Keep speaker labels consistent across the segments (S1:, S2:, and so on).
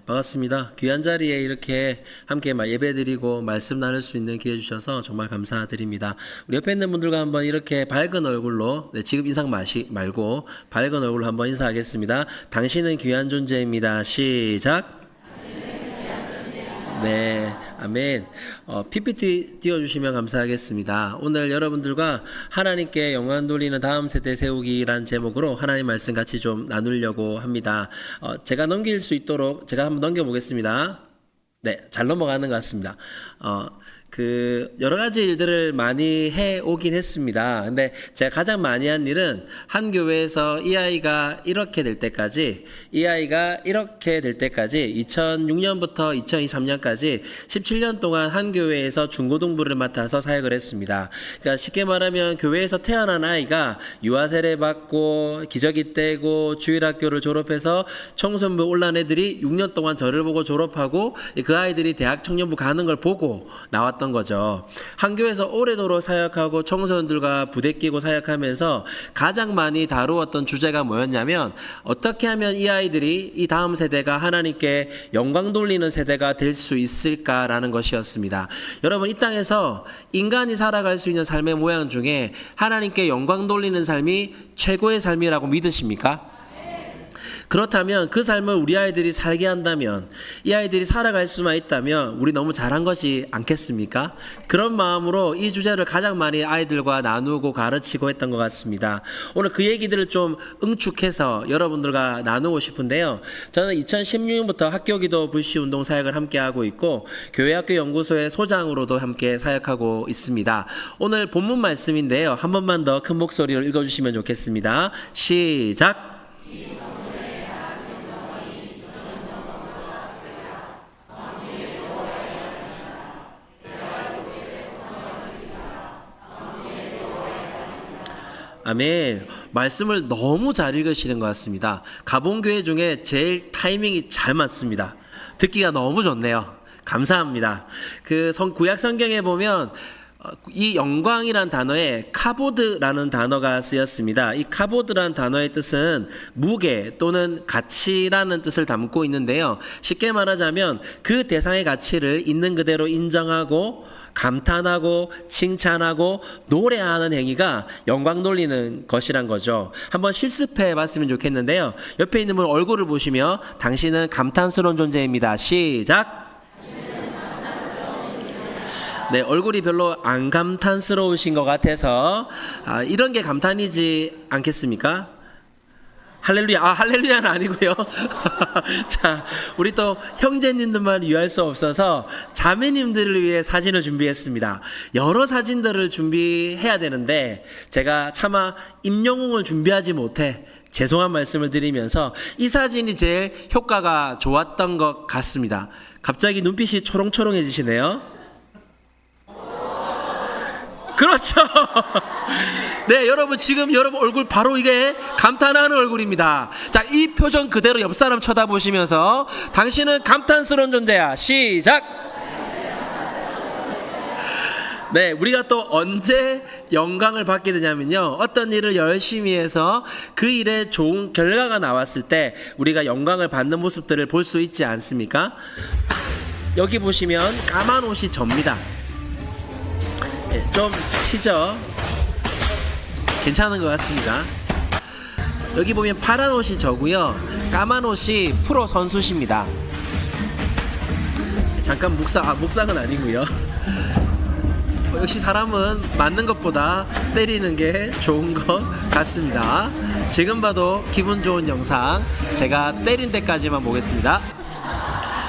S1: 반갑습니다. 귀한 자리에 이렇게 함께 예배드리고 말씀 나눌 수 있는 기회 주셔서 정말 감사드립니다. 우리 옆에 있는 분들과 한번 이렇게 밝은 얼굴로, 지금 인상 말고 밝은 얼굴로 한번 인사하겠습니다. 당신은 귀한 존재입니다. 시작. 네, 아멘. PPT 띄워주시면 감사하겠습니다. 오늘 여러분들과 하나님께 영광 돌리는 다음 세대 세우기란 제목으로 하나님 말씀 같이 좀 나누려고 합니다. 제가 넘길 수 있도록 제가 한번 넘겨보겠습니다. 네, 잘 넘어가는 것 같습니다. 여러 가지 일들을 많이 해 오긴 했습니다. 근데 제가 가장 많이 한 일은 한 교회에서 이 아이가 이렇게 될 때까지 2006년부터 2023년까지 17년 동안 한 교회에서 중고등부를 맡아서 사역을 했습니다. 그러니까 쉽게 말하면 교회에서 태어난 아이가 유아 세례 받고 기저귀 떼고 주일학교를 졸업해서 청소년부 올라온 애들이 6년 동안 저를 보고 졸업하고 그 아이들이 대학 청년부 가는 걸 보고 나왔던 거죠. 한 교회에서 오래도록 사역하고 청소년들과 부대 끼고 사역하면서 가장 많이 다루었던 주제가 뭐였냐면 어떻게 하면 이 아이들이 이 다음 세대가 하나님께 영광 돌리는 세대가 될 수 있을까라는 것이었습니다. 여러분, 이 땅에서 인간이 살아갈 수 있는 삶의 모양 중에 하나님께 영광 돌리는 삶이 최고의 삶이라고 믿으십니까? 그렇다면 그 삶을 우리 아이들이 살게 한다면, 이 아이들이 살아갈 수만 있다면 우리 너무 잘한 것이 않겠습니까? 그런 마음으로 이 주제를 가장 많이 아이들과 나누고 가르치고 했던 것 같습니다. 오늘 그 얘기들을 좀 응축해서 여러분들과 나누고 싶은데요. 저는 2016년부터 학교기도 불시운동 사역을 함께 하고 있고 교회학교 연구소의 소장으로도 함께 사역하고 있습니다. 오늘 본문 말씀인데요. 한 번만 더 큰 목소리로 읽어주시면 좋겠습니다. 시작! 아멘. 말씀을 너무 잘 읽으시는 것 같습니다. 가본 교회 중에 제일 타이밍이 잘 맞습니다. 듣기가 너무 좋네요. 감사합니다. 구약 성경에 보면 이 영광이란 단어에 카보드라는 단어가 쓰였습니다. 이 카보드라는 단어의 뜻은 무게 또는 가치라는 뜻을 담고 있는데요. 쉽게 말하자면 그 대상의 가치를 있는 그대로 인정하고 감탄하고 칭찬하고 노래하는 행위가 영광 돌리는 것이란 거죠. 한번 실습해 봤으면 좋겠는데요. 옆에 있는 분 얼굴을 보시며 당신은 감탄스러운 존재입니다. 시작! 네, 얼굴이 별로 안 감탄스러우신 것 같아서 이런 게 감탄이지 않겠습니까? 할렐루야. 할렐루야는 아니고요. 자, 우리 또 형제님들만 위할 수 없어서 자매님들을 위해 사진을 준비했습니다. 여러 사진들을 준비해야 되는데 제가 차마 임영웅을 준비하지 못해 죄송한 말씀을 드리면서 이 사진이 제일 효과가 좋았던 것 같습니다. 갑자기 눈빛이 초롱초롱해지시네요. 그렇죠. 네, 여러분 지금 여러분 얼굴 바로 이게 감탄하는 얼굴입니다. 자, 이 표정 그대로 옆 사람 쳐다보시면서 당신은 감탄스러운 존재야. 시작. 네, 우리가 또 언제 영광을 받게 되냐면요. 어떤 일을 열심히 해서 그 일에 좋은 결과가 나왔을 때 우리가 영광을 받는 모습들을 볼 수 있지 않습니까? 여기 보시면 까만 옷이 접니다. 좀 치죠? 괜찮은 것 같습니다. 여기 보면 파란 옷이 저고요. 까만 옷이 프로 선수십니다. 잠깐 묵상은 아니고요. 역시 사람은 맞는 것보다 때리는 게 좋은 것 같습니다. 지금 봐도 기분 좋은 영상 제가 때린 데까지만 보겠습니다.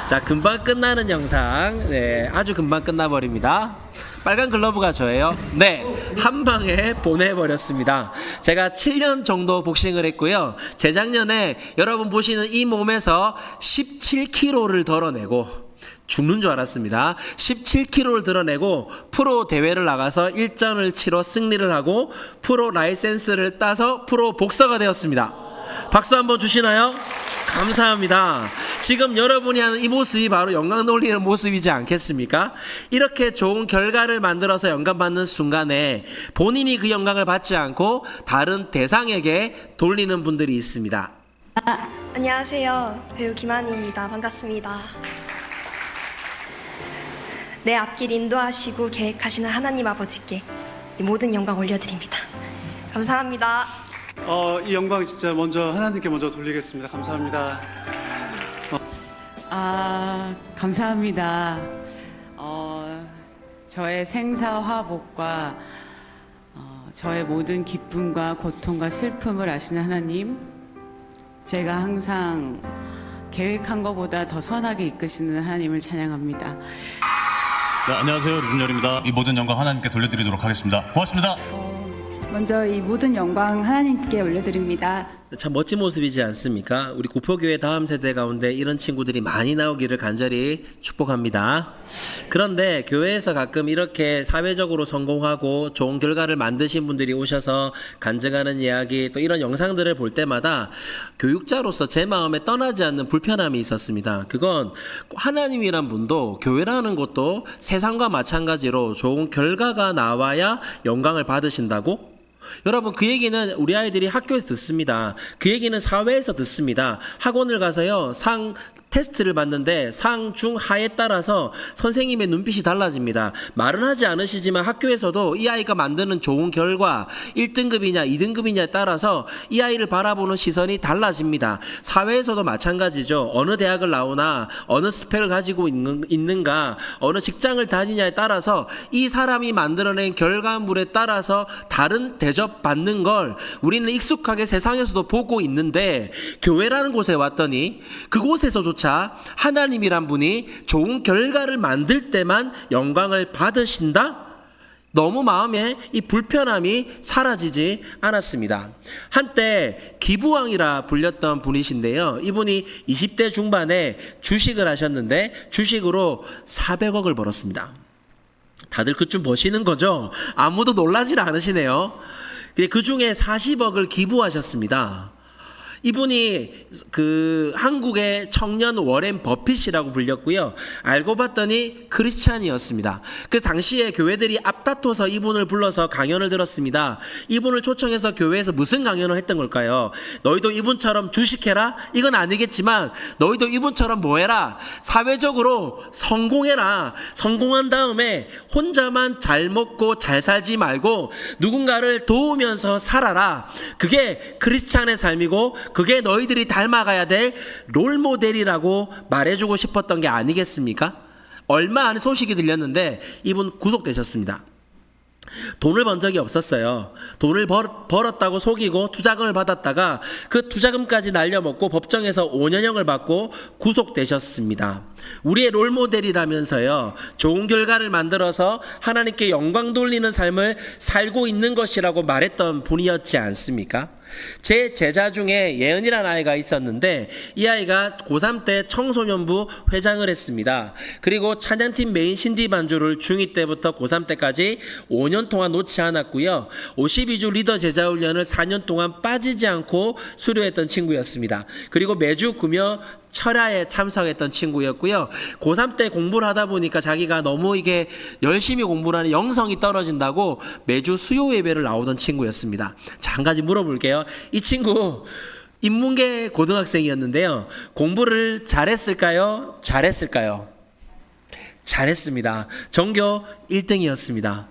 S1: 자, 금방 끝나는 영상. 네, 아주 금방 끝나버립니다. 빨간 글러브가 저예요. 네, 한 방에 보내버렸습니다. 제가 7년 정도 복싱을 했고요. 재작년에 여러분 보시는 이 몸에서 17kg를 덜어내고 죽는 줄 알았습니다. 17kg를 드러내고 프로 대회를 나가서 1전을 치러 승리를 하고 프로 라이센스를 따서 프로 복서가 되었습니다. 박수 한번 주시나요? 감사합니다. 지금 여러분이 하는 이 모습이 바로 영광 돌리는 모습이지 않겠습니까? 이렇게 좋은 결과를 만들어서 영광 받는 순간에 본인이 그 영광을 받지 않고 다른 대상에게 돌리는 분들이 있습니다.
S2: 안녕하세요. 배우 김한희입니다. 반갑습니다. 내 앞길 인도하시고 계획하시는 하나님 아버지께 이 모든 영광 올려드립니다. 감사합니다.
S3: 이 영광 진짜 먼저 하나님께 먼저 돌리겠습니다. 감사합니다.
S4: 감사합니다. 저의 생사화복과 저의 모든 기쁨과 고통과 슬픔을 아시는 하나님, 제가 항상 계획한 것보다 더 선하게 이끄시는 하나님을 찬양합니다.
S5: 네, 안녕하세요. 류준열입니다. 이 모든 영광 하나님께 돌려드리도록 하겠습니다. 고맙습니다.
S6: 먼저 이 모든 영광 하나님께 올려드립니다.
S1: 참 멋진 모습이지 않습니까? 우리 구포교회 다음 세대 가운데 이런 친구들이 많이 나오기를 간절히 축복합니다. 그런데 교회에서 가끔 이렇게 사회적으로 성공하고 좋은 결과를 만드신 분들이 오셔서 간증하는 이야기, 또 이런 영상들을 볼 때마다 교육자로서 제 마음에 떠나지 않는 불편함이 있었습니다. 그건 하나님이란 분도 교회라는 것도 세상과 마찬가지로 좋은 결과가 나와야 영광을 받으신다고? 여러분, 그 얘기는 우리 아이들이 학교에서 듣습니다. 그 얘기는 사회에서 듣습니다. 학원을 가서요, 테스트를 받는데 상, 중, 하에 따라서 선생님의 눈빛이 달라집니다. 말은 하지 않으시지만 학교에서도 이 아이가 만드는 좋은 결과 1등급이냐 2등급이냐에 따라서 이 아이를 바라보는 시선이 달라집니다. 사회에서도 마찬가지죠. 어느 대학을 나오나, 어느 스펙을 가지고 있는가, 어느 직장을 다니냐에 따라서 이 사람이 만들어낸 결과물에 따라서 다른 대접받는 걸 우리는 익숙하게 세상에서도 보고 있는데, 교회라는 곳에 왔더니 그곳에서조차 하나님이란 분이 좋은 결과를 만들 때만 영광을 받으신다? 너무 마음에 이 불편함이 사라지지 않았습니다. 한때 기부왕이라 불렸던 분이신데요. 이분이 20대 중반에 주식을 하셨는데 주식으로 400억을 벌었습니다. 다들 그쯤 버시는 거죠? 아무도 놀라질 않으시네요. 그 중에 40억을 기부하셨습니다. 이분이 그 한국의 청년 워렌 버핏이라고 불렸고요. 알고 봤더니 크리스찬이었습니다. 그 당시에 교회들이 앞다퉈서 이분을 불러서 강연을 들었습니다. 이분을 초청해서 교회에서 무슨 강연을 했던 걸까요? 너희도 이분처럼 주식해라? 이건 아니겠지만 너희도 이분처럼 뭐해라? 사회적으로 성공해라. 성공한 다음에 혼자만 잘 먹고 잘 살지 말고 누군가를 도우면서 살아라. 그게 크리스찬의 삶이고 그게 너희들이 닮아가야 될 롤모델이라고 말해주고 싶었던 게 아니겠습니까? 얼마 안에 소식이 들렸는데 이분 구속되셨습니다. 돈을 번 적이 없었어요. 돈을 벌었다고 속이고 투자금을 받았다가 그 투자금까지 날려먹고 법정에서 5년형을 받고 구속되셨습니다. 우리의 롤모델이라면서요, 좋은 결과를 만들어서 하나님께 영광 돌리는 삶을 살고 있는 것이라고 말했던 분이었지 않습니까? 제 제자 중에 예은이라는 아이가 있었는데 이 아이가 고3 때 청소년부 회장을 했습니다. 그리고 찬양팀 메인 신디 반주를 중2 때부터 고3 때까지 5년 동안 놓지 않았고요. 52주 리더 제자 훈련을 4년 동안 빠지지 않고 수료했던 친구였습니다. 그리고 매주 금요 철야에 참석했던 친구였고요. 고3 때 공부를 하다 보니까 자기가 너무 이게 열심히 공부를 하는 영성이 떨어진다고 매주 수요 예배를 나오던 친구였습니다. 자, 한 가지 물어볼게요. 이 친구 인문계 고등학생이었는데요. 공부를 잘했을까요? 잘했을까요? 잘했습니다. 전교 1등이었습니다.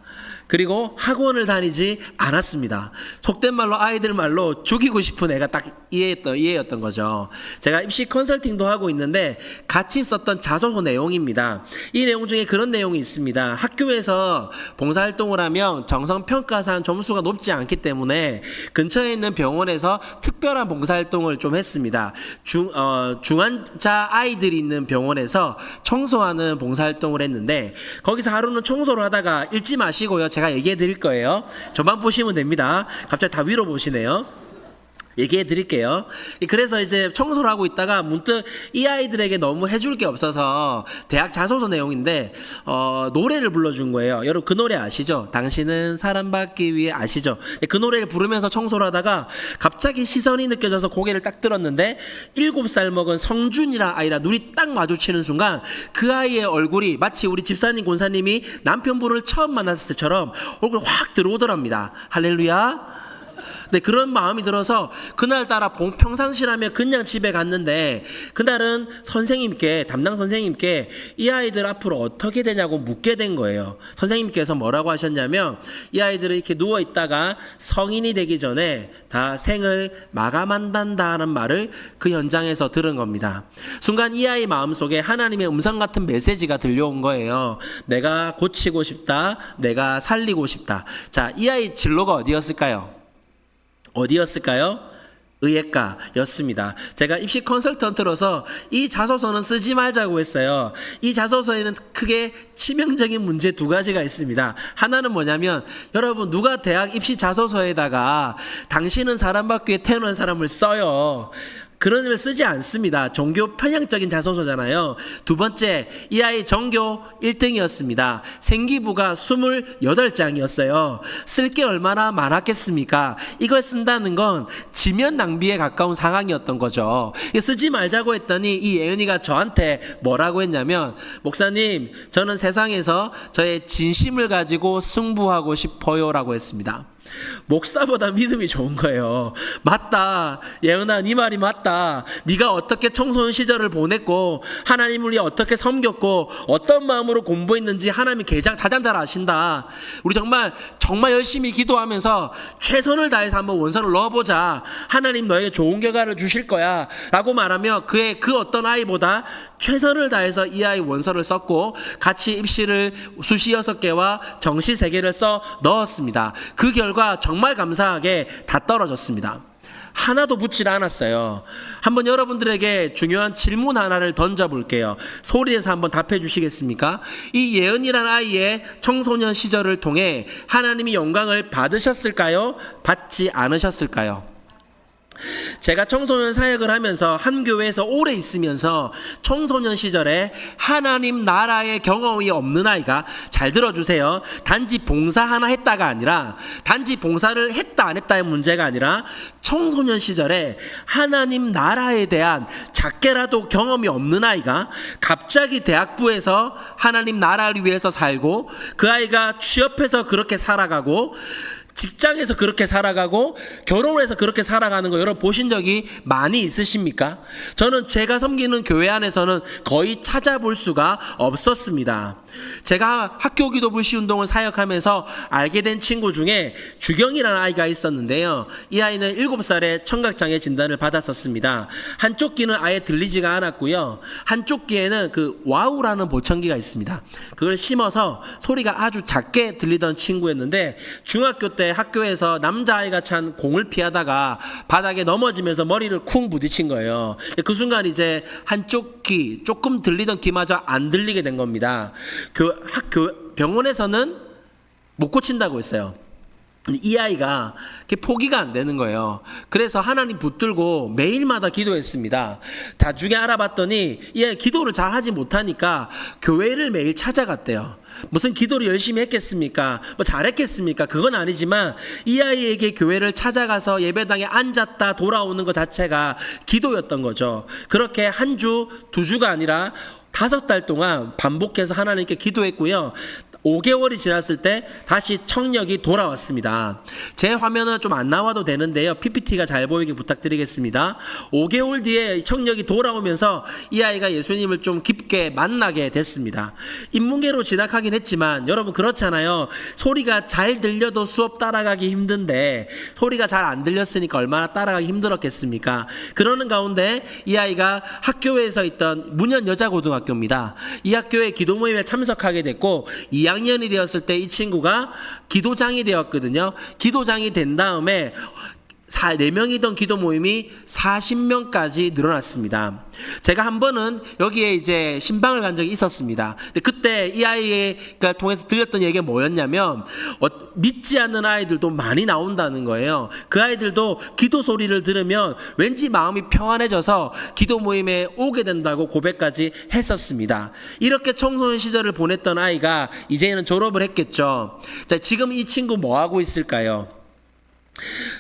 S1: 그리고 학원을 다니지 않았습니다. 속된 말로 아이들 말로 죽이고 싶은 애가 딱 이해였던 거죠. 제가 입시 컨설팅도 하고 있는데 같이 썼던 자소서 내용입니다. 이 내용 중에 그런 내용이 있습니다. 학교에서 봉사활동을 하면 정성평가상 점수가 높지 않기 때문에 근처에 있는 병원에서 특별한 봉사활동을 좀 했습니다. 중환자 아이들이 있는 병원에서 청소하는 봉사활동을 했는데 거기서 하루는 청소를 하다가 읽지 마시고요. 제가 얘기해 드릴 거예요. 저만 보시면 됩니다. 갑자기 다 위로 보시네요. 얘기해 드릴게요. 그래서 이제 청소를 하고 있다가 문득 이 아이들에게 너무 해줄 게 없어서 대학 자소서 내용인데 노래를 불러준 거예요. 여러분 그 노래 아시죠? 당신은 사랑받기 위해 아시죠? 그 노래를 부르면서 청소를 하다가 갑자기 시선이 느껴져서 고개를 딱 들었는데 7살 먹은 성준이라는 아이랑 눈이 딱 마주치는 순간 그 아이의 얼굴이 마치 우리 집사님 권사님이 남편분을 처음 만났을 때처럼 얼굴이 확 들어오더랍니다. 할렐루야. 네, 그런 마음이 들어서 그날따라 평상시라면 그냥 집에 갔는데 그날은 담당 선생님께 이 아이들 앞으로 어떻게 되냐고 묻게 된 거예요. 선생님께서 뭐라고 하셨냐면 이 아이들은 이렇게 누워 있다가 성인이 되기 전에 다 생을 마감한다는 말을 그 현장에서 들은 겁니다. 순간 이 아이 마음속에 하나님의 음성 같은 메시지가 들려온 거예요. 내가 고치고 싶다. 내가 살리고 싶다. 자, 이 아이 진로가 어디였을까요? 의예과였습니다. 제가 입시 컨설턴트로서 이 자소서는 쓰지 말자고 했어요. 이 자소서에는 크게 치명적인 문제 두 가지가 있습니다. 하나는 뭐냐면 여러분 누가 대학 입시 자소서에다가 당신은 사람받기 위해 태어난 사람을 써요. 그런 의미를 쓰지 않습니다. 종교 편향적인 자소서잖아요. 두 번째, 이 아이 전교 1등이었습니다. 생기부가 28장이었어요. 쓸 게 얼마나 많았겠습니까? 이걸 쓴다는 건 지면 낭비에 가까운 상황이었던 거죠. 쓰지 말자고 했더니 이 예은이가 저한테 뭐라고 했냐면 목사님, 저는 세상에서 저의 진심을 가지고 승부하고 싶어요 라고 했습니다. 목사보다 믿음이 좋은 거예요. 맞다. 예은아, 네 말이 맞다. 네가 어떻게 청소년 시절을 보냈고 하나님을 위해 어떻게 섬겼고 어떤 마음으로 공부했는지 하나님이 가장 잘 아신다. 우리 정말 열심히 기도하면서 최선을 다해서 한번 원서를 넣어보자. 하나님 너에게 좋은 결과를 주실 거야 라고 말하며 그 어떤 아이보다 최선을 다해서 이 아이 원서를 썼고 같이 입시를 수시 6개와 정시 3개를 써 넣었습니다. 그 결과 정말 감사하게 다 떨어졌습니다. 하나도 붙질 않았어요. 한번 여러분들에게 중요한 질문 하나를 던져볼게요. 소리에서 한번 답해 주시겠습니까? 이 예은이라는 아이의 청소년 시절을 통해 하나님이 영광을 받으셨을까요? 받지 않으셨을까요? 제가 청소년 사역을 하면서 한 교회에서 오래 있으면서 청소년 시절에 하나님 나라의 경험이 없는 아이가, 잘 들어주세요, 단지 봉사 하나 했다가 아니라, 단지 봉사를 했다 안 했다의 문제가 아니라 청소년 시절에 하나님 나라에 대한 작게라도 경험이 없는 아이가 갑자기 대학부에서 하나님 나라를 위해서 살고, 그 아이가 취업해서 그렇게 살아가고 직장에서 그렇게 살아가고 결혼을 해서 그렇게 살아가는 거 여러분 보신 적이 많이 있으십니까? 저는 제가 섬기는 교회 안에서는 거의 찾아볼 수가 없었습니다. 제가 학교 기도 불시 운동을 사역하면서 알게 된 친구 중에 주경이라는 아이가 있었는데요. 이 아이는 7살에 청각장애 진단을 받았었습니다. 한쪽 귀는 아예 들리지가 않았고요. 한쪽 귀에는 그 와우라는 보청기가 있습니다. 그걸 심어서 소리가 아주 작게 들리던 친구였는데 중학교 때 학교에서 남자아이가 찬 공을 피하다가 바닥에 넘어지면서 머리를 쿵 부딪힌 거예요. 그 순간 이제 한쪽 귀, 조금 들리던 귀마저 안 들리게 된 겁니다. 병원에서는 못 고친다고 했어요. 이 아이가 포기가 안 되는 거예요. 그래서 하나님 붙들고 매일마다 기도했습니다. 나중에 알아봤더니 이 아이 기도를 잘 하지 못하니까 교회를 매일 찾아갔대요. 무슨 기도를 열심히 했겠습니까? 뭐 잘했겠습니까? 그건 아니지만 이 아이에게 교회를 찾아가서 예배당에 앉았다 돌아오는 것 자체가 기도였던 거죠. 그렇게 한 주, 2주가 아니라 5달 동안 반복해서 하나님께 기도했고요. 5개월이 지났을 때 다시 청력이 돌아왔습니다. 제 화면은 좀 안 나와도 되는데요. PPT가 잘 보이게 부탁드리겠습니다. 5개월 뒤에 청력이 돌아오면서 이 아이가 예수님을 좀 깊게 만나게 됐습니다. 인문계로 진학하긴 했지만 여러분 그렇잖아요. 소리가 잘 들려도 수업 따라가기 힘든데 소리가 잘 안 들렸으니까 얼마나 따라가기 힘들었겠습니까? 그러는 가운데 이 아이가 학교에서 있던 문현 여자고등학교입니다. 이 학교에 기도 모임에 참석하게 됐고 2학년이 되었을 때 이 친구가 기도장이 되었거든요. 기도장이 된 다음에 4명이던 기도 모임이 40명까지 늘어났습니다. 제가 한 번은 여기에 이제 신방을 간 적이 있었습니다. 근데 그때 이 아이가 통해서 들렸던 얘기가 뭐였냐면 믿지 않는 아이들도 많이 나온다는 거예요. 그 아이들도 기도 소리를 들으면 왠지 마음이 평안해져서 기도 모임에 오게 된다고 고백까지 했었습니다. 이렇게 청소년 시절을 보냈던 아이가 이제는 졸업을 했겠죠. 자, 지금 이 친구 뭐 하고 있을까요?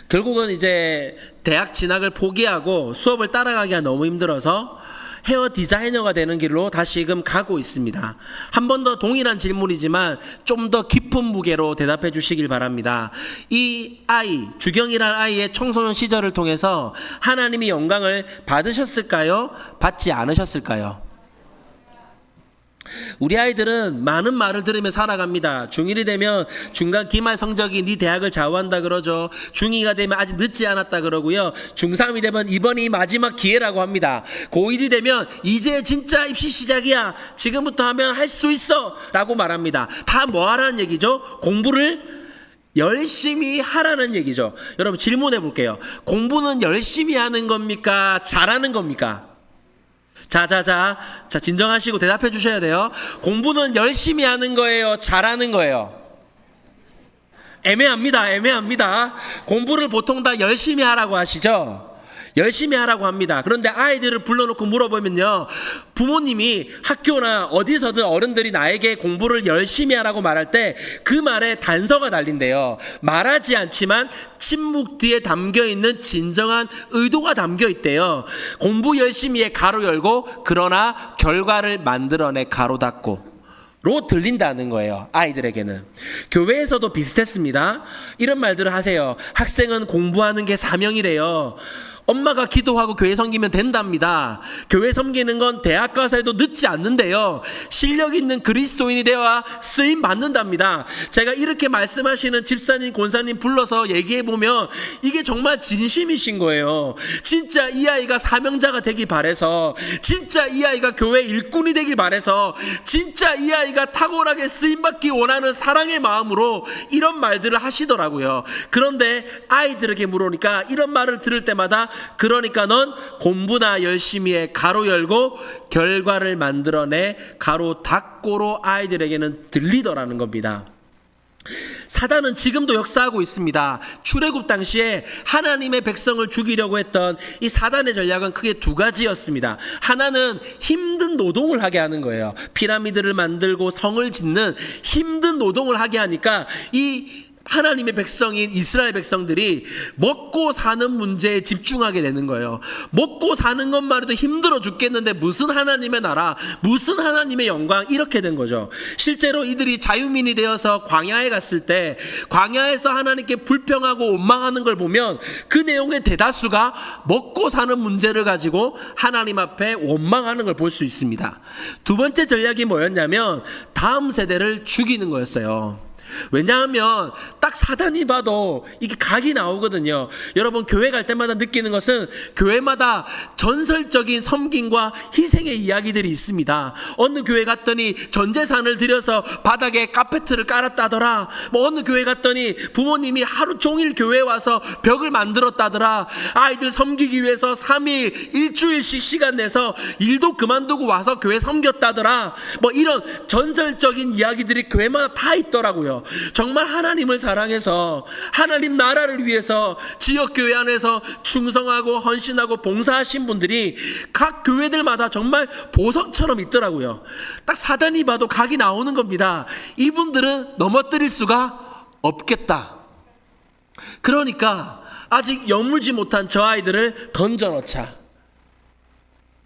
S1: 결국은 이제 대학 진학을 포기하고 수업을 따라가기가 너무 힘들어서 헤어 디자이너가 되는 길로 다시금 가고 있습니다. 한 번 더 동일한 질문이지만 좀 더 깊은 무게로 대답해 주시길 바랍니다. 이 아이, 주경이라는 아이의 청소년 시절을 통해서 하나님이 영광을 받으셨을까요? 받지 않으셨을까요? 우리 아이들은 많은 말을 들으며 살아갑니다. 중1이 되면 중간 기말 성적이 네 대학을 좌우한다 그러죠. 중2가 되면 아직 늦지 않았다 그러고요. 중3이 되면 이번이 마지막 기회라고 합니다. 고1이 되면 이제 진짜 입시 시작이야. 지금부터 하면 할 수 있어 라고 말합니다. 다 뭐 하라는 얘기죠? 공부를 열심히 하라는 얘기죠. 여러분 질문해 볼게요. 공부는 열심히 하는 겁니까? 잘하는 겁니까? 자, 진정하시고 대답해 주셔야 돼요. 공부는 열심히 하는 거예요? 잘하는 거예요? 애매합니다. 공부를 보통 다 열심히 하라고 하시죠? 열심히 하라고 합니다. 그런데 아이들을 불러놓고 물어보면요, 부모님이 학교나 어디서든 어른들이 나에게 공부를 열심히 하라고 말할 때 그 말에 단서가 달린대요. 말하지 않지만 침묵 뒤에 담겨있는 진정한 의도가 담겨 있대요. 공부 열심히 해 가로 열고 그러나 결과를 만들어내 가로 닫고 로 들린다는 거예요. 아이들에게는. 교회에서도 비슷했습니다. 이런 말들을 하세요. 학생은 공부하는 게 사명이래요. 엄마가 기도하고 교회 섬기면 된답니다. 교회 섬기는 건 대학 가서 해도 늦지 않는데요. 실력 있는 그리스도인이 되어야 쓰임 받는답니다. 제가 이렇게 말씀하시는 집사님, 권사님 불러서 얘기해보면 이게 정말 진심이신 거예요. 진짜 이 아이가 사명자가 되길 바래서, 진짜 이 아이가 교회 일꾼이 되길 바래서, 진짜 이 아이가 탁월하게 쓰임받기 원하는 사랑의 마음으로 이런 말들을 하시더라고요. 그런데 아이들에게 물으니까 이런 말을 들을 때마다 그러니까 넌 공부나 열심히 해 가로 열고 결과를 만들어내 가로 닫고로 아이들에게는 들리더라는 겁니다. 사단은 지금도 역사하고 있습니다. 출애굽 당시에 하나님의 백성을 죽이려고 했던 이 사단의 전략은 크게 두 가지였습니다. 하나는 힘든 노동을 하게 하는 거예요. 피라미드를 만들고 성을 짓는 힘든 노동을 하게 하니까 이 하나님의 백성인 이스라엘 백성들이 먹고 사는 문제에 집중하게 되는 거예요. 먹고 사는 것만 해도 힘들어 죽겠는데 무슨 하나님의 나라, 무슨 하나님의 영광, 이렇게 된 거죠. 실제로 이들이 자유민이 되어서 광야에 갔을 때 광야에서 하나님께 불평하고 원망하는 걸 보면 그 내용의 대다수가 먹고 사는 문제를 가지고 하나님 앞에 원망하는 걸 볼 수 있습니다. 두 번째 전략이 뭐였냐면 다음 세대를 죽이는 거였어요. 왜냐하면 딱 사단이 봐도 이게 각이 나오거든요. 여러분 교회 갈 때마다 느끼는 것은 교회마다 전설적인 섬김과 희생의 이야기들이 있습니다. 어느 교회 갔더니 전재산을 들여서 바닥에 카페트를 깔았다더라. 뭐 어느 교회 갔더니 부모님이 하루 종일 교회에 와서 벽을 만들었다더라. 아이들 섬기기 위해서 3일 일주일씩 시간 내서 일도 그만두고 와서 교회 섬겼다더라. 뭐 이런 전설적인 이야기들이 교회마다 다 있더라고요. 정말 하나님을 사랑해서 하나님 나라를 위해서 지역교회 안에서 충성하고 헌신하고 봉사하신 분들이 각 교회들마다 정말 보석처럼 있더라고요. 딱 사단이 봐도 각이 나오는 겁니다. 이분들은 넘어뜨릴 수가 없겠다. 그러니까 아직 여물지 못한 저 아이들을 던져놓자.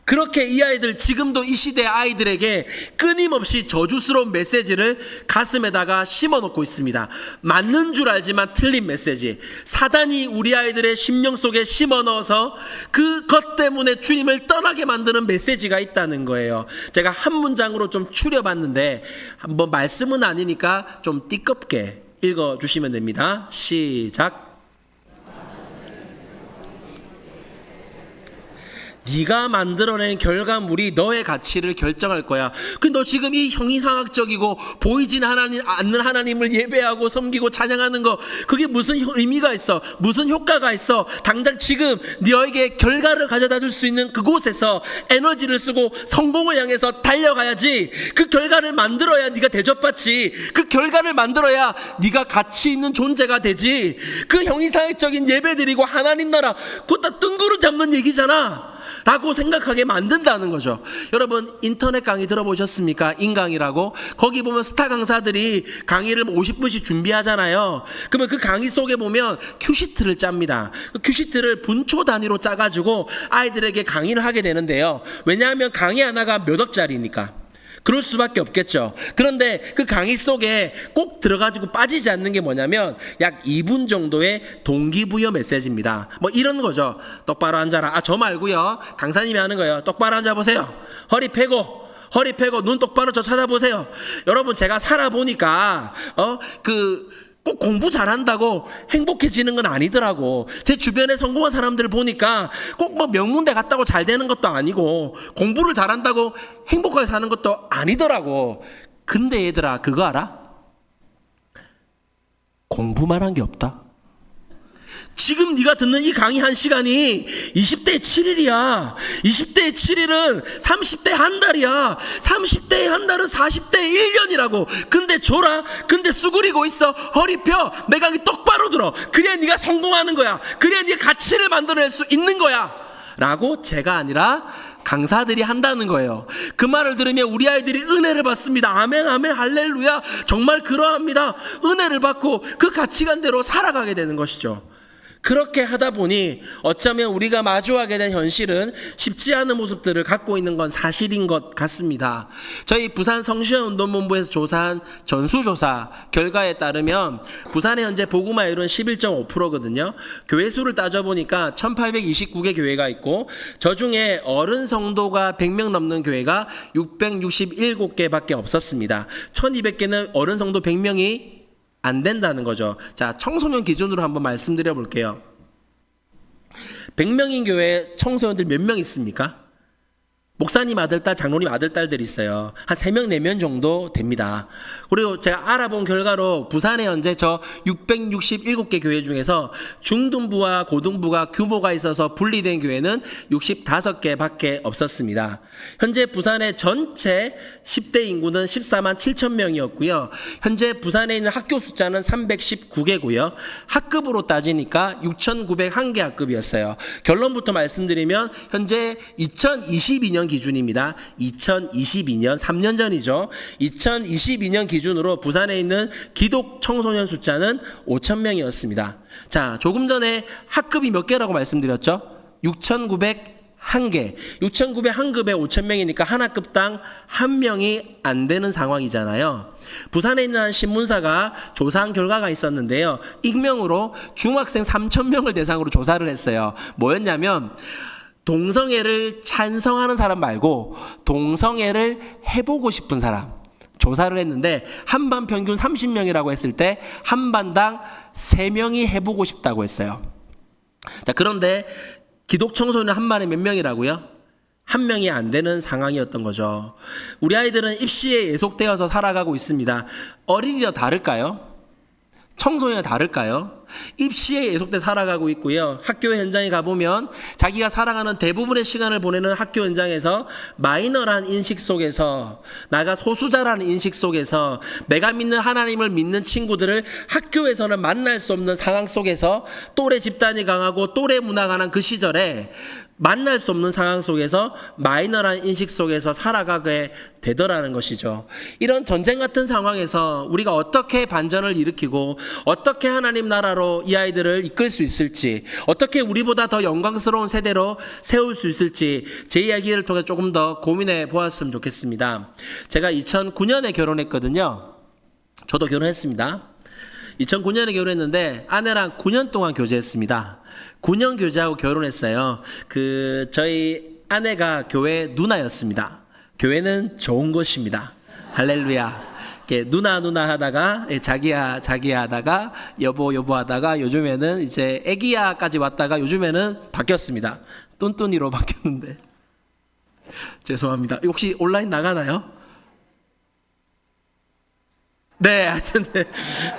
S1: 그렇게 이 아이들, 지금도 이 시대 아이들에게 끊임없이 저주스러운 메시지를 가슴에다가 심어놓고 있습니다. 맞는 줄 알지만 틀린 메시지. 사단이 우리 아이들의 심령 속에 심어넣어서 그것 때문에 주님을 떠나게 만드는 메시지가 있다는 거예요. 제가 한 문장으로 좀 추려봤는데 한번 말씀은 아니니까 좀 띠껍게 읽어주시면 됩니다. 시작. 네가 만들어낸 결과물이 너의 가치를 결정할 거야. 근데 너 지금 이 형이상학적이고 보이진 않는 하나님을 예배하고 섬기고 찬양하는 거, 그게 무슨 의미가 있어? 무슨 효과가 있어? 당장 지금 너에게 결과를 가져다 줄 수 있는 그곳에서 에너지를 쓰고 성공을 향해서 달려가야지. 그 결과를 만들어야 네가 대접받지. 그 결과를 만들어야 네가 가치 있는 존재가 되지. 그 형이상학적인 예배드리고 하나님 나라, 그거 다 뜬구름 잡는 얘기잖아. 라고 생각하게 만든다는 거죠. 여러분 인터넷 강의 들어보셨습니까? 인강이라고. 거기 보면 스타 강사들이 강의를 50분씩 준비하잖아요. 그러면 그 강의 속에 보면 큐시트를 짭니다. 그 큐시트를 분초 단위로 짜가지고 아이들에게 강의를 하게 되는데요. 왜냐하면 강의 하나가 몇 억짜리니까. 그럴 수밖에 없겠죠. 그런데 그 강의 속에 꼭 들어가지고 빠지지 않는 게 뭐냐면 약 2분 정도의 동기부여 메시지입니다. 뭐 이런 거죠. 똑바로 앉아라. 저 말고요. 강사님이 하는 거예요. 똑바로 앉아보세요. 허리 펴고 눈 똑바로 저 찾아보세요. 여러분 제가 살아보니까 꼭 공부 잘한다고 행복해지는 건 아니더라고. 제 주변에 성공한 사람들을 보니까 꼭 뭐 명문대 갔다고 잘 되는 것도 아니고 공부를 잘한다고 행복하게 사는 것도 아니더라고. 근데 얘들아 그거 알아? 공부만 한 게 없다. 지금 네가 듣는 이 강의 1시간이 20대의 7일이야. 20대의 7일은 30대의 한 달이야. 30대의 한 달은 40대의 1년이라고. 근데 줘라. 근데 수그리고 있어. 허리 펴. 내 강의 똑바로 들어. 그래야 네가 성공하는 거야. 그래야 네가 가치를 만들어낼 수 있는 거야. 라고 제가 아니라 강사들이 한다는 거예요. 그 말을 들으면 우리 아이들이 은혜를 받습니다. 아멘 아멘 할렐루야. 정말 그러합니다. 은혜를 받고 그 가치관대로 살아가게 되는 것이죠. 그렇게 하다 보니 어쩌면 우리가 마주하게 된 현실은 쉽지 않은 모습들을 갖고 있는 건 사실인 것 같습니다. 저희 부산 성시현운동본부에서 조사한 전수조사 결과에 따르면 부산의 현재 복음화율은 11.5%거든요. 교회 수를 따져보니까 1829개 교회가 있고 저중에 어른 성도가 100명 넘는 교회가 667개밖에 없었습니다. 1200개는 어른 성도 100명이 안 된다는 거죠. 자, 청소년 기준으로 한번 말씀드려 볼게요. 100명인 교회에 청소년들 몇 명 있습니까? 목사님 아들딸, 장로님 아들딸들이 있어요. 한 3명, 4명 정도 됩니다. 그리고 제가 알아본 결과로 부산에 현재 저 667개 교회 중에서 중등부와 고등부가 규모가 있어서 분리된 교회는 65개밖에 없었습니다. 현재 부산의 전체 10대 인구는 14만 7천 명이었고요. 현재 부산에 있는 학교 숫자는 319개고요. 학급으로 따지니까 6,901개 학급이었어요. 결론부터 말씀드리면 현재 2022년 기준입니다. 2022년 3년 전이죠. 2022년 기준으로 부산에 있는 기독 청소년 숫자는 5,000명이었습니다. 자, 조금 전에 학급이 몇 개라고 말씀드렸죠? 6,901개. 6,901급에 5,000명이니까 한 학급당 한 명이 안 되는 상황이잖아요. 부산에 있는 한 신문사가 조사한 결과가 있었는데요. 익명으로 중학생 3,000명을 대상으로 조사를 했어요. 뭐였냐면 동성애를 찬성하는 사람 말고 동성애를 해보고 싶은 사람 조사를 했는데 한반 평균 30명이라고 했을 때 한 반당 3명이 해보고 싶다고 했어요. 자, 그런데 기독 청소년 한 반에 몇 명이라고요? 한 명이 안 되는 상황이었던 거죠. 우리 아이들은 입시에 예속되어서 살아가고 있습니다. 어린이와 다를까요? 청소년이 다를까요? 입시에 예속돼 살아가고 있고요. 학교 현장에 가보면 자기가 살아가는 대부분의 시간을 보내는 학교 현장에서 마이너란 인식 속에서 나가 소수자라는 인식 속에서 내가 믿는 하나님을 믿는 친구들을 학교에서는 만날 수 없는 상황 속에서 또래 집단이 강하고 또래 문화가 강한 그 시절에 만날 수 없는 상황 속에서 마이너란 인식 속에서 살아가게 되더라는 것이죠. 이런 전쟁 같은 상황에서 우리가 어떻게 반전을 일으키고 어떻게 하나님 나라로 이 아이들을 이끌 수 있을지, 어떻게 우리보다 더 영광스러운 세대로 세울 수 있을지 제 이야기를 통해 조금 더 고민해 보았으면 좋겠습니다. 제가 2009년에 결혼했거든요. 저도 결혼했습니다. 2009년에 결혼했는데 아내랑 9년 동안 교제했습니다. 9년 교제하고 결혼했어요. 저희 아내가 교회 누나였습니다. 교회는 좋은 것입니다. 할렐루야. 누나 하다가 자기야 하다가 여보 하다가 요즘에는 이제 애기야까지 왔다가 요즘에는 바뀌었습니다. 뚠뚠이로 바뀌었는데 죄송합니다. 혹시 온라인 나가나요? 네, 하여튼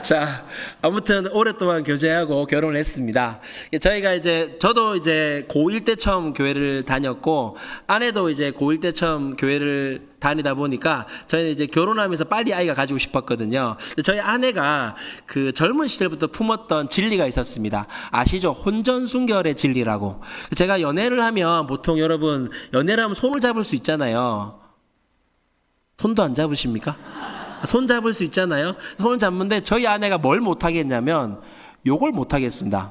S1: 자 아무튼 오랫동안 교제하고 결혼을 했습니다. 저희가 이제 저도 이제 고1 때 처음 교회를 다녔고 아내도 이제 고1 때 처음 교회를 다니다 보니까 저희는 이제 결혼하면서 빨리 아이가 가지고 싶었거든요. 근데 저희 아내가 그 젊은 시절부터 품었던 진리가 있었습니다. 아시죠? 혼전순결의 진리라고. 제가 연애를 하면 보통 여러분 연애를 하면 손을 잡을 수 있잖아요. 손도 안 잡으십니까? 손 잡을 수 있잖아요. 손을 잡는데 저희 아내가 뭘 못하겠냐면 욕을 못하겠습니다.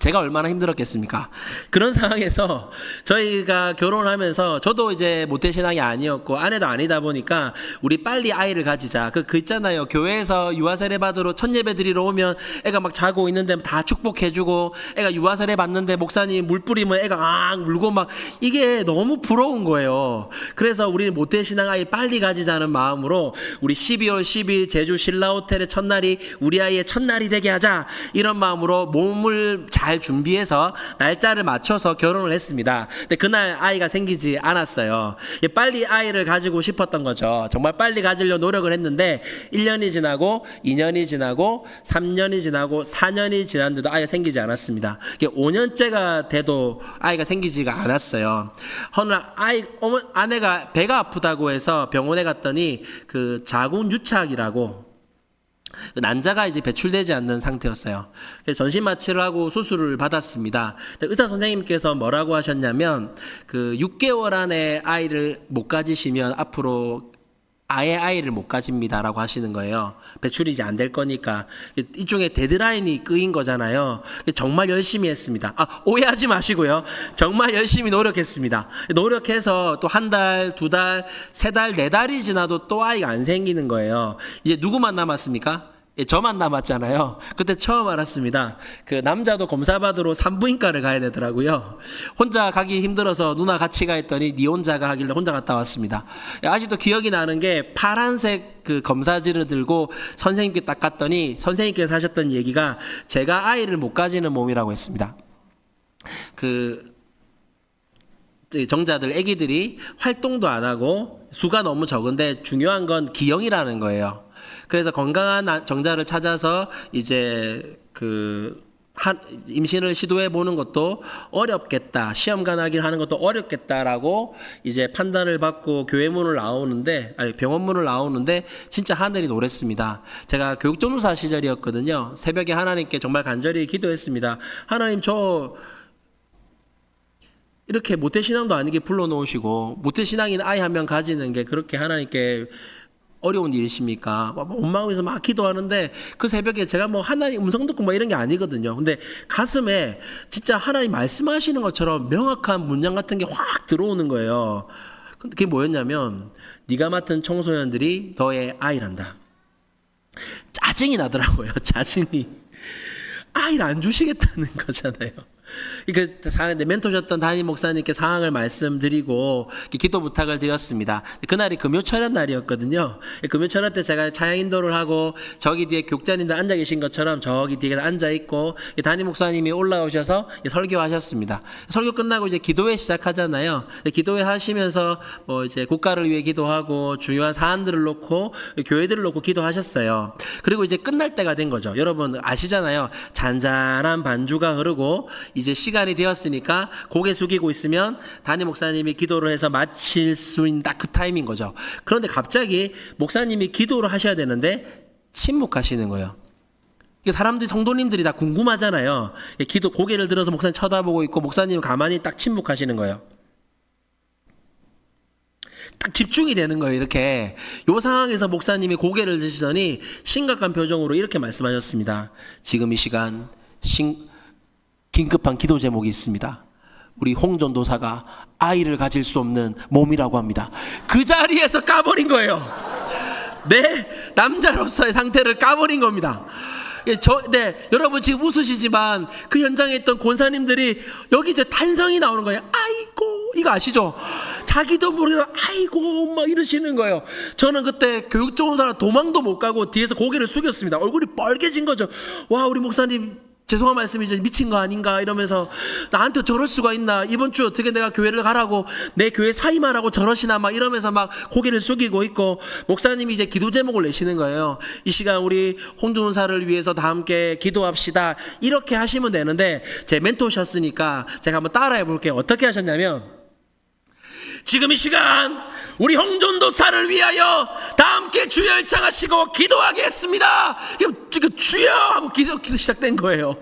S1: 제가 얼마나 힘들었겠습니까? 그런 상황에서 저희가 결혼을 하면서 저도 이제 모태신앙이 아니었고 아내도 아니다 보니까 우리 빨리 아이를 가지자. 그 있잖아요. 교회에서 유아세례 받으러 첫 예배 드리러 오면 애가 막 자고 있는데 다 축복해주고 애가 유아세례 받는데 목사님 물 뿌리면 애가 앙 울고 막 이게 너무 부러운 거예요. 그래서 우리는 모태신앙 아이 빨리 가지자는 마음으로 우리 12월 10일 제주 신라호텔의 첫날이 우리 아이의 첫날이 되게 하자. 이런 마음으로 몸을 잘 준비해서 날짜를 맞춰서 결혼을 했습니다. 근데 그날 아이가 생기지 않았어요. 빨리 아이를 가지고 싶었던 거죠. 정말 빨리 가지려 노력을 했는데 1년이 지나고 2년이 지나고 3년이 지나고 4년이 지났는데도 아이가 생기지 않았습니다. 5년째가 돼도 아이가 생기지가 않았어요. 어느 날 아내가 배가 아프다고 해서 병원에 갔더니 그 자궁유착이라고 난자가 이제 배출되지 않는 상태였어요. 그래서 전신 마취를 하고 수술을 받았습니다. 의사 선생님께서 뭐라고 하셨냐면 그 6개월 안에 아이를 못 가지시면 앞으로 아예 아이를 못 가집니다라고 하시는 거예요. 배출이 이제 안 될 거니까. 일종의 데드라인이 끄인 거잖아요. 정말 열심히 했습니다. 오해하지 마시고요. 정말 열심히 노력했습니다. 노력해서 또 한 달, 두 달, 세 달, 네 달이 지나도 또 아이가 안 생기는 거예요. 이제 누구만 남았습니까? 저만 남았잖아요. 그때 처음 알았습니다. 그 남자도 검사 받으러 산부인과를 가야 되더라고요. 혼자 가기 힘들어서 누나 같이 가 했더니 니 혼자가 하길래 혼자 갔다 왔습니다. 아직도 기억이 나는 게 파란색 그 검사지를 들고 선생님께 딱 갔더니 선생님께서 하셨던 얘기가 제가 아이를 못 가지는 몸이라고 했습니다. 그 정자들 애기들이 활동도 안 하고 수가 너무 적은데 중요한 건 기형이라는 거예요. 그래서 건강한 정자를 찾아서 이제 임신을 시도해 보는 것도 어렵겠다. 시험 간하기를 하는 것도 어렵겠다라고 이제 판단을 받고 병원 문을 나오는데 진짜 하늘이 노랬습니다. 제가 교육전도사 시절이었거든요. 새벽에 하나님께 정말 간절히 기도했습니다. 하나님 저 이렇게 모태신앙도 아니게 불러놓으시고 모태신앙인 아이 한 명 가지는 게 그렇게 하나님께 어려운 일이십니까? 온 마음에서 막 기도하는데 그 새벽에 제가 뭐 하나님 음성 듣고 뭐 이런 게 아니거든요. 근데 가슴에 진짜 하나님 말씀하시는 것처럼 명확한 문장 같은 게 확 들어오는 거예요. 근데 그게 뭐였냐면 네가 맡은 청소년들이 너의 아이란다. 짜증이 나더라고요. 짜증이. 아이를 안 주시겠다는 거잖아요. 멘토셨던 담임 목사님께 상황을 말씀드리고 기도 부탁을 드렸습니다. 그날이 금요철야 날이었거든요. 금요철야 때 제가 차양 인도를 하고 저기 뒤에 교육자님들 앉아 계신 것처럼 저기 뒤에 앉아 있고 담임 목사님이 올라오셔서 설교하셨습니다. 설교 끝나고 이제 기도회 시작하잖아요. 기도회 하시면서 뭐 이제 국가를 위해 기도하고 중요한 사안들을 놓고 교회들을 놓고 기도하셨어요. 그리고 이제 끝날 때가 된 거죠. 여러분 아시잖아요. 잔잔한 반주가 흐르고 이제 시간이 되었으니까 고개 숙이고 있으면 담임 목사님이 기도를 해서 마칠 수 있는 딱 그 타임인 거죠. 그런데 갑자기 목사님이 기도를 하셔야 되는데 침묵하시는 거예요. 사람들이 성도님들이 다 궁금하잖아요. 고개를 들어서 목사님 쳐다보고 있고 목사님 가만히 딱 침묵하시는 거예요. 딱 집중이 되는 거예요. 이렇게 이 상황에서 목사님이 고개를 드시더니 심각한 표정으로 이렇게 말씀하셨습니다. 지금 이 시간 긴급한 기도 제목이 있습니다. 우리 홍전도사가 아이를 가질 수 없는 몸이라고 합니다. 그 자리에서 까버린 거예요. 내 남자로서의 상태를 까버린 겁니다. 여러분 지금 웃으시지만 그 현장에 있던 권사님들이 여기 이제 탄성이 나오는 거예요. 아이고, 이거 아시죠? 자기도 모르게 아이고 막 이러시는 거예요. 저는 그때 교육 좋은 사람 도망도 못 가고 뒤에서 고개를 숙였습니다. 얼굴이 빨개진 거죠. 와, 우리 목사님 죄송한 말씀이죠. 미친 거 아닌가 이러면서 나한테 저럴 수가 있나, 이번 주 어떻게 내가 교회를 가라고 내 교회 사임하라고 저러시나 막 이러면서 막 고개를 숙이고 있고, 목사님이 이제 기도 제목을 내시는 거예요. 이 시간 우리 홍준사를 위해서 다 함께 기도합시다 이렇게 하시면 되는데, 제 멘토셨으니까 제가 한번 따라해 볼게요. 어떻게 하셨냐면, 지금 이 시간 우리 홍전도사를 위하여 다 함께 주여 일창하시고 기도하겠습니다. 주여 하고 기도 시작된 거예요.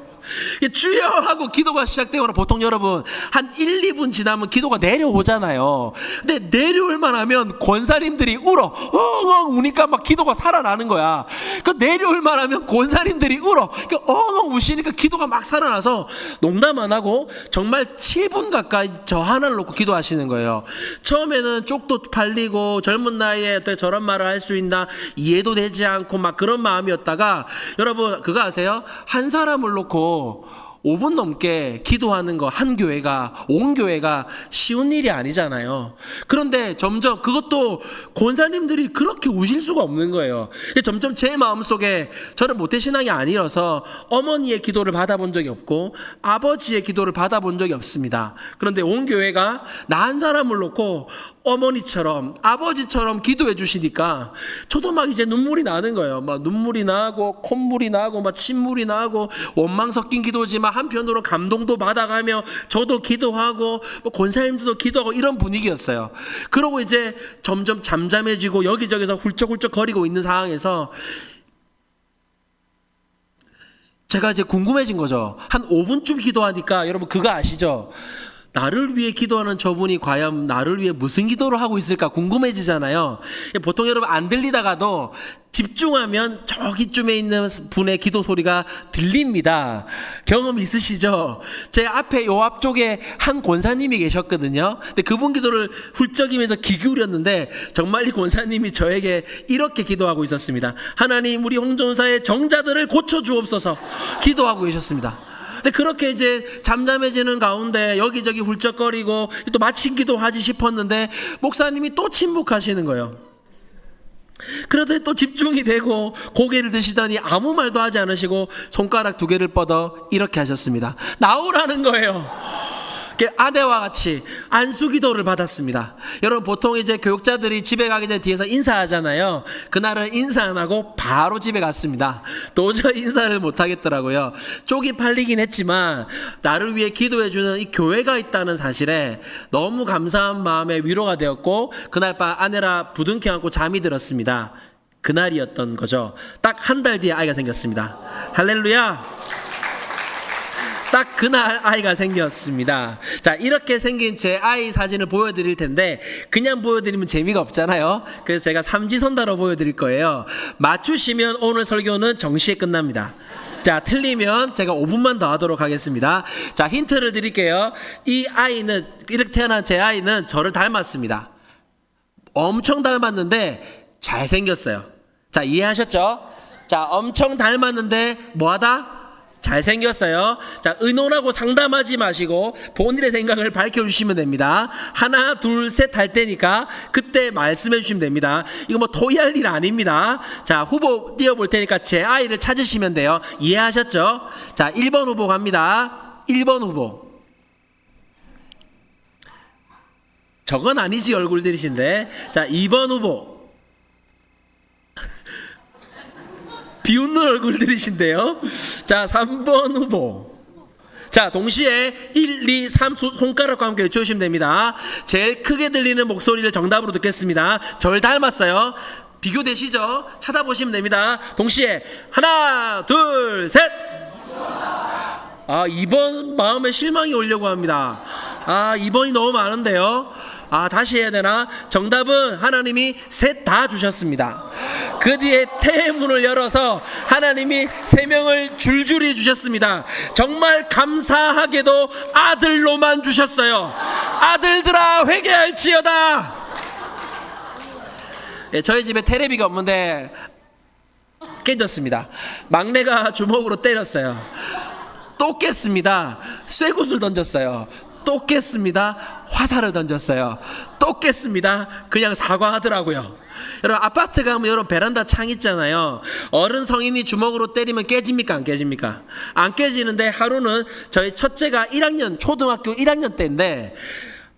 S1: 주여 하고 기도가 시작되거나, 보통 여러분 한 1, 2분 지나면 기도가 내려오잖아요. 근데 내려올만 하면 권사님들이 울어. 엉엉 우니까 막 기도가 살아나는 거야. 그 내려올만 하면 권사님들이 울어. 엉엉 우시니까 기도가 막 살아나서, 농담 안 하고 정말 7분 가까이 저 하나를 놓고 기도하시는 거예요. 처음에는 쪽도 팔리고 젊은 나이에 어떻게 저런 말을 할 수 있나 이해도 되지 않고 막 그런 마음이었다가, 여러분 그거 아세요? 한 사람을 놓고 5분 넘게 기도하는 거, 한 교회가, 온 교회가 쉬운 일이 아니잖아요. 그런데 점점 그것도 권사님들이 그렇게 우실 수가 없는 거예요. 점점 제 마음속에, 저는 모태신앙이 아니라서 어머니의 기도를 받아본 적이 없고 아버지의 기도를 받아본 적이 없습니다. 그런데 온 교회가 나 한 사람을 놓고 어머니처럼 아버지처럼 기도해 주시니까 저도 막 이제 눈물이 나는 거예요. 막 눈물이 나고 콧물이 나고 막 침물이 나고, 원망 섞인 기도지만 한편으로 감동도 받아가며 저도 기도하고 권사님들도 기도하고 이런 분위기였어요. 그러고 이제 점점 잠잠해지고 여기저기서 훌쩍훌쩍 거리고 있는 상황에서 제가 이제 궁금해진 거죠. 한 5분쯤 기도하니까, 여러분 그거 아시죠? 나를 위해 기도하는 저분이 과연 나를 위해 무슨 기도를 하고 있을까 궁금해지잖아요. 보통 여러분 안 들리다가도 집중하면 저기쯤에 있는 분의 기도 소리가 들립니다. 경험 있으시죠? 제 앞에 요 앞쪽에 한 권사님이 계셨거든요. 근데 그분 기도를 훌쩍이면서 귀 기울였는데, 정말 이 권사님이 저에게 이렇게 기도하고 있었습니다. 하나님, 우리 홍전사의 정자들을 고쳐주옵소서 기도하고 계셨습니다. 근데 그렇게 이제 잠잠해지는 가운데 여기저기 훌쩍거리고 또 마친 기도하지 싶었는데 목사님이 또 침묵하시는 거예요. 그러더니 또 집중이 되고 고개를 드시더니 아무 말도 하지 않으시고 손가락 2개를 뻗어 이렇게 하셨습니다. 나오라는 거예요. 아내와 같이 안수기도를 받았습니다. 여러분 보통 이제 교육자들이 집에 가기 전에 뒤에서 인사하잖아요. 그날은 인사 안 하고 바로 집에 갔습니다. 도저히 인사를 못 하겠더라고요. 쪽이 팔리긴 했지만 나를 위해 기도해주는 이 교회가 있다는 사실에 너무 감사한 마음에 위로가 되었고, 그날 밤 아내라 부둥켜 안고 잠이 들었습니다. 그날이었던 거죠. 딱 한 달 뒤에 아이가 생겼습니다. 할렐루야. 딱 그날 아이가 생겼습니다. 자, 이렇게 생긴 제 아이 사진을 보여드릴 텐데, 그냥 보여드리면 재미가 없잖아요. 그래서 제가 삼지선다로 보여드릴 거예요. 맞추시면 오늘 설교는 정시에 끝납니다. 자, 틀리면 제가 5분만 더 하도록 하겠습니다. 자, 힌트를 드릴게요. 이 아이는, 이렇게 태어난 제 아이는 저를 닮았습니다. 엄청 닮았는데 잘생겼어요. 자, 이해하셨죠? 자, 엄청 닮았는데 뭐하다? 잘생겼어요. 자, 의논하고 상담하지 마시고 본인의 생각을 밝혀주시면 됩니다. 하나, 둘, 셋 할 때니까 그때 말씀해 주시면 됩니다. 이거 뭐 토의할 일 아닙니다. 자, 후보 띄워볼 테니까 제 아이를 찾으시면 돼요. 이해하셨죠? 자, 1번 후보 갑니다. 1번 후보. 저건 아니지 얼굴들이신데. 자, 2번 후보. 비웃는 얼굴들이신데요. 자, 3번 후보. 자, 동시에 1, 2, 3 손가락과 함께 외쳐주시면 됩니다. 제일 크게 들리는 목소리를 정답으로 듣겠습니다. 절 닮았어요. 비교되시죠? 찾아보시면 됩니다. 동시에 하나, 둘, 셋. 아, 2번 마음에 실망이 오려고 합니다. 아, 2번이 너무 많은데요. 아, 다시 해야 되나? 정답은 하나님이 셋 다 주셨습니다. 그 뒤에 태의 문을 열어서 하나님이 3명을 줄줄이 주셨습니다. 정말 감사하게도 아들로만 주셨어요. 아들들아 회개할지어다. 예, 저희 집에 테레비가 없는데 깨졌습니다. 막내가 주먹으로 때렸어요. 또 깼습니다. 쇠구슬 던졌어요. 또 깼습니다. 화살을 던졌어요. 또 깼습니다. 그냥 사과하더라고요. 여러분 아파트 가면 여러분 베란다 창 있잖아요. 어른 성인이 주먹으로 때리면 깨집니까 안 깨집니까? 안 깨지는데 하루는 저희 첫째가 1학년 초등학교 1학년 때인데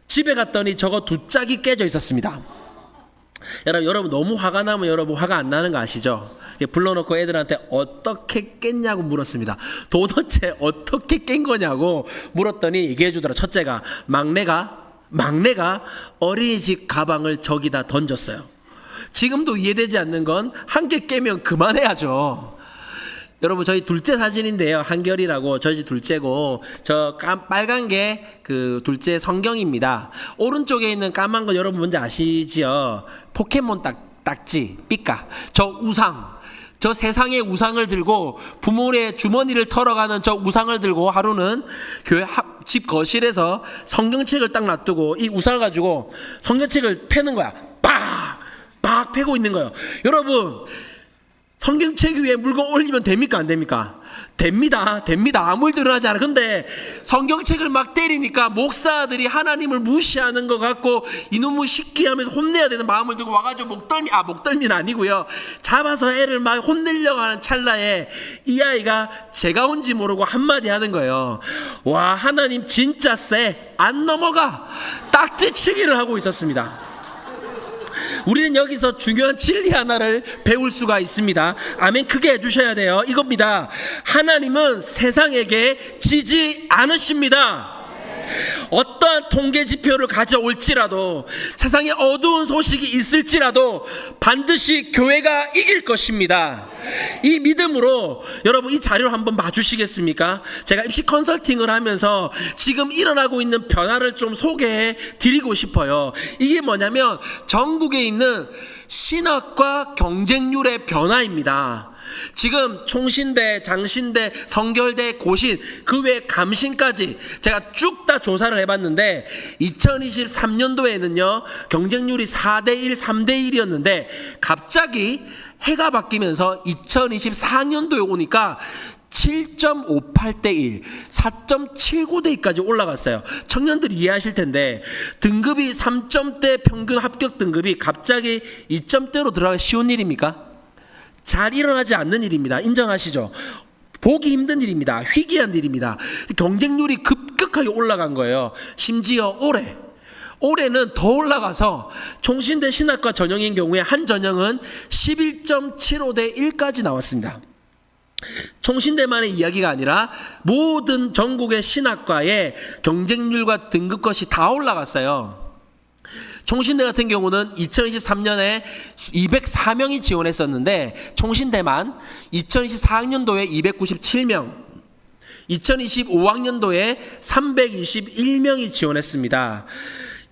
S1: 집에 갔더니 저거 두 짝이 깨져 있었습니다. 여러분 너무 화가 나면 여러분 화가 안 나는 거 아시죠? 불러놓고 애들한테 어떻게 깼냐고 물었습니다. 도대체 어떻게 깬 거냐고 물었더니 얘기해 주더라. 첫째가 막내가 어린이집 가방을 저기다 던졌어요. 지금도 이해되지 않는 건 한 개 깨면 그만해야죠. 여러분 저희 둘째 사진인데요. 한결이라고 저희 집 둘째고 저 빨간 게 그 둘째 성경입니다. 오른쪽에 있는 까만 거 여러분 뭔지 아시지요? 포켓몬 딱지 삐까 저 우상 저 세상의 우상을 들고 부모의 주머니를 털어가는 저 우상을 들고 하루는 교회 집 거실에서 성경책을 딱 놔두고 이 우상을 가지고 성경책을 패는 거야. 빡 패고 있는 거예요. 여러분 성경책 위에 물건 올리면 됩니까 안 됩니까? 됩니다. 아무 일도 일어나지 않아. 근데 성경책을 막 때리니까 목사들이 하나님을 무시하는 것 같고 이놈의 시끼하면서 혼내야 되는 마음을 들고 와가지고 목덜미는 아니고요. 잡아서 애를 막 혼내려고 하는 찰나에 이 아이가 제가 온지 모르고 한마디 하는 거예요. 와 하나님 진짜 쎄. 안 넘어가. 딱지치기를 하고 있었습니다. 우리는 여기서 중요한 진리 하나를 배울 수가 있습니다. 아멘 크게 해주셔야 돼요. 이겁니다. 하나님은 세상에게 지지 않으십니다. 어떠한 통계 지표를 가져올지라도 세상에 어두운 소식이 있을지라도 반드시 교회가 이길 것입니다. 이 믿음으로 여러분 이 자료를 한번 봐주시겠습니까? 제가 입시 컨설팅을 하면서 지금 일어나고 있는 변화를 좀 소개해 드리고 싶어요. 이게 뭐냐면 전국에 있는 신학과 경쟁률의 변화입니다. 지금 총신대, 장신대, 성결대, 고신, 그 외 감신까지 제가 쭉 다 조사를 해봤는데 2023년도에는요 경쟁률이 4대1, 3대1이었는데 갑자기 해가 바뀌면서 2024년도에 오니까 7.58대 1, 4.79대 2까지 올라갔어요. 청년들이 이해하실 텐데 등급이 3점대 평균 합격 등급이 갑자기 2점대로 들어가기 쉬운 일입니까? 잘 일어나지 않는 일입니다. 인정하시죠? 보기 힘든 일입니다. 희귀한 일입니다. 경쟁률이 급격하게 올라간 거예요. 심지어 올해는 더 올라가서 총신대 신학과 전형인 경우에 한 전형은 11.75대 1까지 나왔습니다. 총신대만의 이야기가 아니라 모든 전국의 신학과의 경쟁률과 등급것이 다 올라갔어요. 총신대 같은 경우는 2023년에 204명이 지원했었는데 총신대만 2024학년도에 297명, 2025학년도에 321명이 지원했습니다.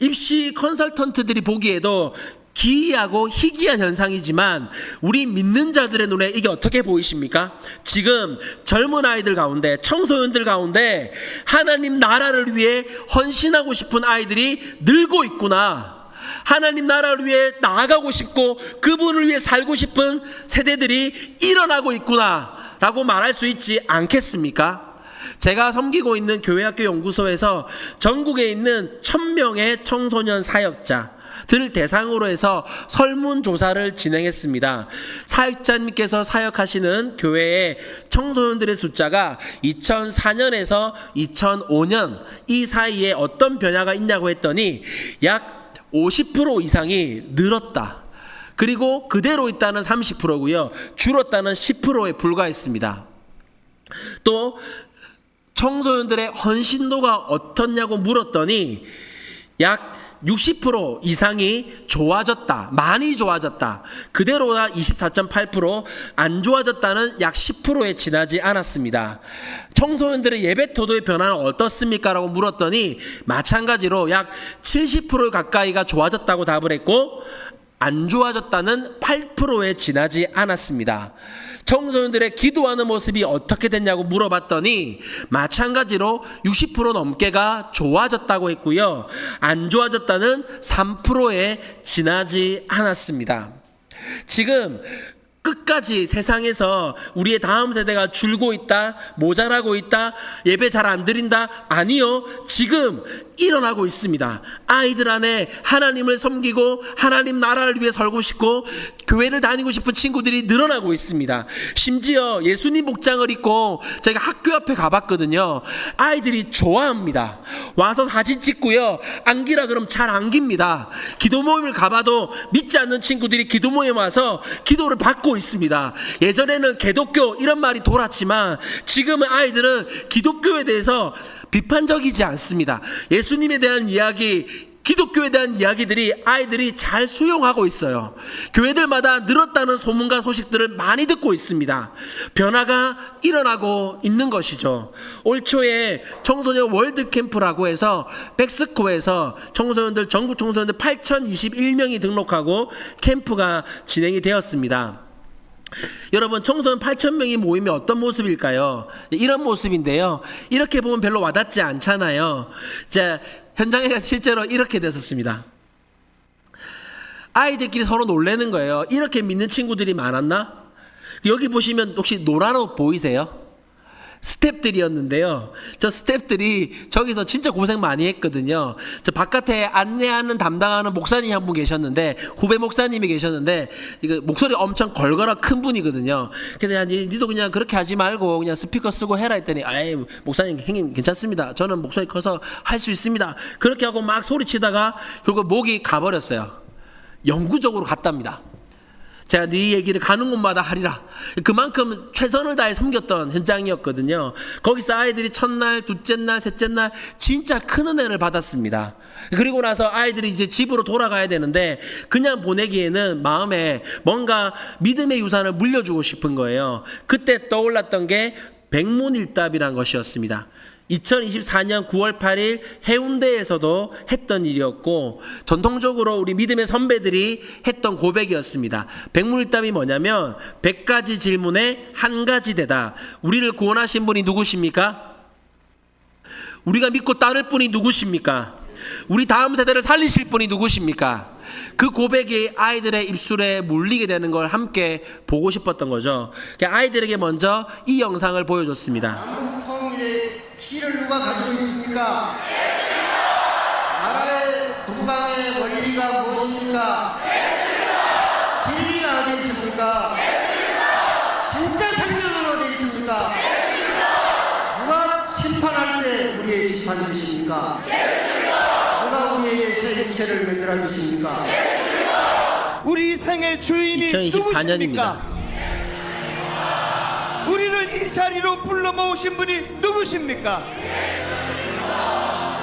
S1: 입시 컨설턴트들이 보기에도 기이하고 희귀한 현상이지만 우리 믿는 자들의 눈에 이게 어떻게 보이십니까? 지금 젊은 아이들 가운데 청소년들 가운데 하나님 나라를 위해 헌신하고 싶은 아이들이 늘고 있구나. 하나님 나라를 위해 나아가고 싶고 그분을 위해 살고 싶은 세대들이 일어나고 있구나 라고 말할 수 있지 않겠습니까? 제가 섬기고 있는 교회학교 연구소에서 전국에 있는 1000명의 청소년 사역자들을 대상으로 해서 설문조사를 진행했습니다. 사역자님께서 사역하시는 교회의 청소년들의 숫자가 2004년에서 2005년 이 사이에 어떤 변화가 있냐고 했더니 약 50% 이상이 늘었다. 그리고 그대로 있다는 30%고요. 줄었다는 10%에 불과했습니다. 또 청소년들의 헌신도가 어떻냐고 물었더니 약 60% 이상이 좋아졌다. 많이 좋아졌다. 그대로가 24.8%, 안 좋아졌다는 약 10%에 지나지 않았습니다. 청소년들의 예배 태도의 변화는 어떻습니까? 라고 물었더니 마찬가지로 약 70% 가까이가 좋아졌다고 답을 했고 안 좋아졌다는 8%에 지나지 않았습니다. 청소년들의 기도하는 모습이 어떻게 됐냐고 물어봤더니 마찬가지로 60% 넘게가 좋아졌다고 했고요. 안 좋아졌다는 3%에 지나지 않았습니다. 지금 끝까지 세상에서 우리의 다음 세대가 줄고 있다, 모자라고 있다, 예배 잘 안 드린다? 아니요. 지금 일어나고 있습니다. 아이들 안에 하나님을 섬기고 하나님 나라를 위해 살고 싶고 교회를 다니고 싶은 친구들이 늘어나고 있습니다. 심지어 예수님 복장을 입고 저희가 학교 앞에 가봤거든요. 아이들이 좋아합니다. 와서 사진 찍고요. 안기라 그러면 잘 안깁니다. 기도 모임을 가봐도 믿지 않는 친구들이 기도 모임 와서 기도를 받고 있습니다. 예전에는 개독교 이런 말이 돌았지만 지금은 아이들은 기독교에 대해서 비판적이지 않습니다. 예수님에 대한 이야기, 기독교에 대한 이야기들이 아이들이 잘 수용하고 있어요. 교회들마다 늘었다는 소문과 소식들을 많이 듣고 있습니다. 변화가 일어나고 있는 것이죠. 올 초에 청소년 월드캠프라고 해서 백스코에서 청소년들, 전국 청소년들 8,021명이 등록하고 캠프가 진행이 되었습니다. 여러분, 청소년 8,000명이 모이면 어떤 모습일까요? 이런 모습인데요. 이렇게 보면 별로 와닿지 않잖아요. 자, 현장에 실제로 이렇게 됐었습니다. 아이들끼리 서로 놀래는 거예요. 이렇게 믿는 친구들이 많았나? 여기 보시면 혹시 노란 옷 보이세요? 스태프들이었는데요. 저 스태프들이 저기서 진짜 고생 많이 했거든요. 저 바깥에 안내하는 담당하는 목사님 한 분 계셨는데, 후배 목사님이 계셨는데, 이거 목소리 엄청 걸걸한 큰 분이거든요. 그래서 야, 니도 그냥 그렇게 하지 말고 그냥 스피커 쓰고 해라 했더니, 아이 목사님 형님 괜찮습니다. 저는 목소리 커서 할 수 있습니다. 그렇게 하고 막 소리치다가 결국 목이 가버렸어요. 영구적으로 갔답니다. 제가 네 얘기를 가는 곳마다 하리라. 그만큼 최선을 다해 섬겼던 현장이었거든요. 거기서 아이들이 첫날, 둘째 날, 셋째 날 진짜 큰 은혜를 받았습니다. 그리고 나서 아이들이 이제 집으로 돌아가야 되는데 그냥 보내기에는 마음에 뭔가 믿음의 유산을 물려주고 싶은 거예요. 그때 떠올랐던 게 백문일답이란 것이었습니다. 2024년 9월 8일 해운대에서도 했던 일이었고 전통적으로 우리 믿음의 선배들이 했던 고백이었습니다. 백문일답이 뭐냐면 100가지 질문에 한 가지 대답. 우리를 구원하신 분이 누구십니까? 우리가 믿고 따를 분이 누구십니까? 우리 다음 세대를 살리실 분이 누구십니까? 그 고백이 아이들의 입술에 물리게 되는 걸 함께 보고 싶었던 거죠. 아이들에게 먼저 이 영상을 보여줬습니다.
S7: 통일의 길을 누가 가지고 있습니까? 나라의 동방의 원리가 무엇입니까? 진리가 어디 있습니까? 진짜 생명은 어디 있습니까? 누가 심판할 때 우리의 심판이십니까? 누가 우리에게 새 육체를 만들어 주십니까?
S8: 우리 생의 주인이
S1: 2024년입니다.
S8: 누구십니까? 우리를 이 자리로 불러 모으신 분이 누구십니까?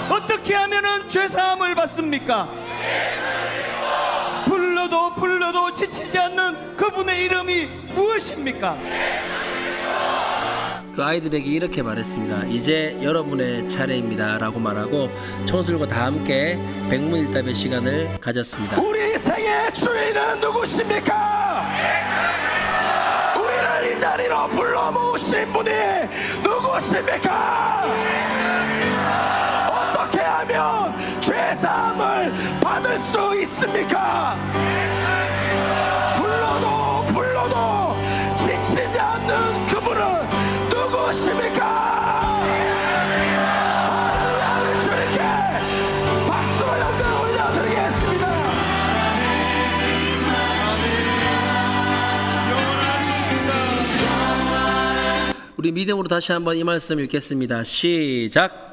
S8: 어떻게 하면은 죄사함을 받습니까? 불러도 지치지 않는 그분의 이름이 무엇입니까?
S1: 그 아이들에게 이렇게 말했습니다. 이제 여러분의 차례입니다 라고 말하고 청소년과 다 함께 백문일답의 시간을 가졌습니다.
S8: 우리 생의 주인은 누구십니까? 우리를 이 자리로 불러 모으신 분이 누구십니까? 어떻게 하면 죄사함을 받을 수 있습니까? 불러도 지치지 않는 그분은 누구십니까? 할렐루야. 우리 주님께 박수로 영광 올려드리겠습니다.
S1: 우리 믿음으로 다시 한번 이 말씀 읽겠습니다. 시작.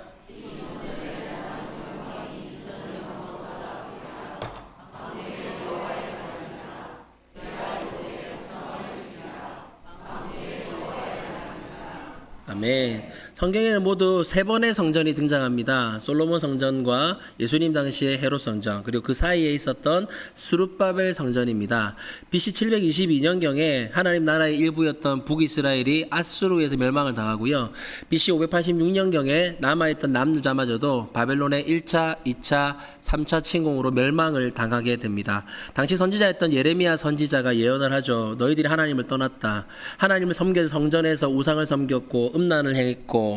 S1: 아멘. 성경에는 모두 3번의 성전이 등장합니다. 솔로몬 성전과 예수님 당시의 헤롯 성전, 그리고 그 사이에 있었던 스룹바벨 성전입니다. BC 722년경에 하나님 나라의 일부였던 북이스라엘이 아수르에서 멸망을 당하고요. BC 586년경에 남아있던 남유다마저도 바벨론의 1차, 2차, 3차 침공으로 멸망을 당하게 됩니다. 당시 선지자였던 예레미야 선지자가 예언을 하죠. 너희들이 하나님을 떠났다. 하나님을 섬겨서 성전에서 우상을 섬겼고 음란을 행했고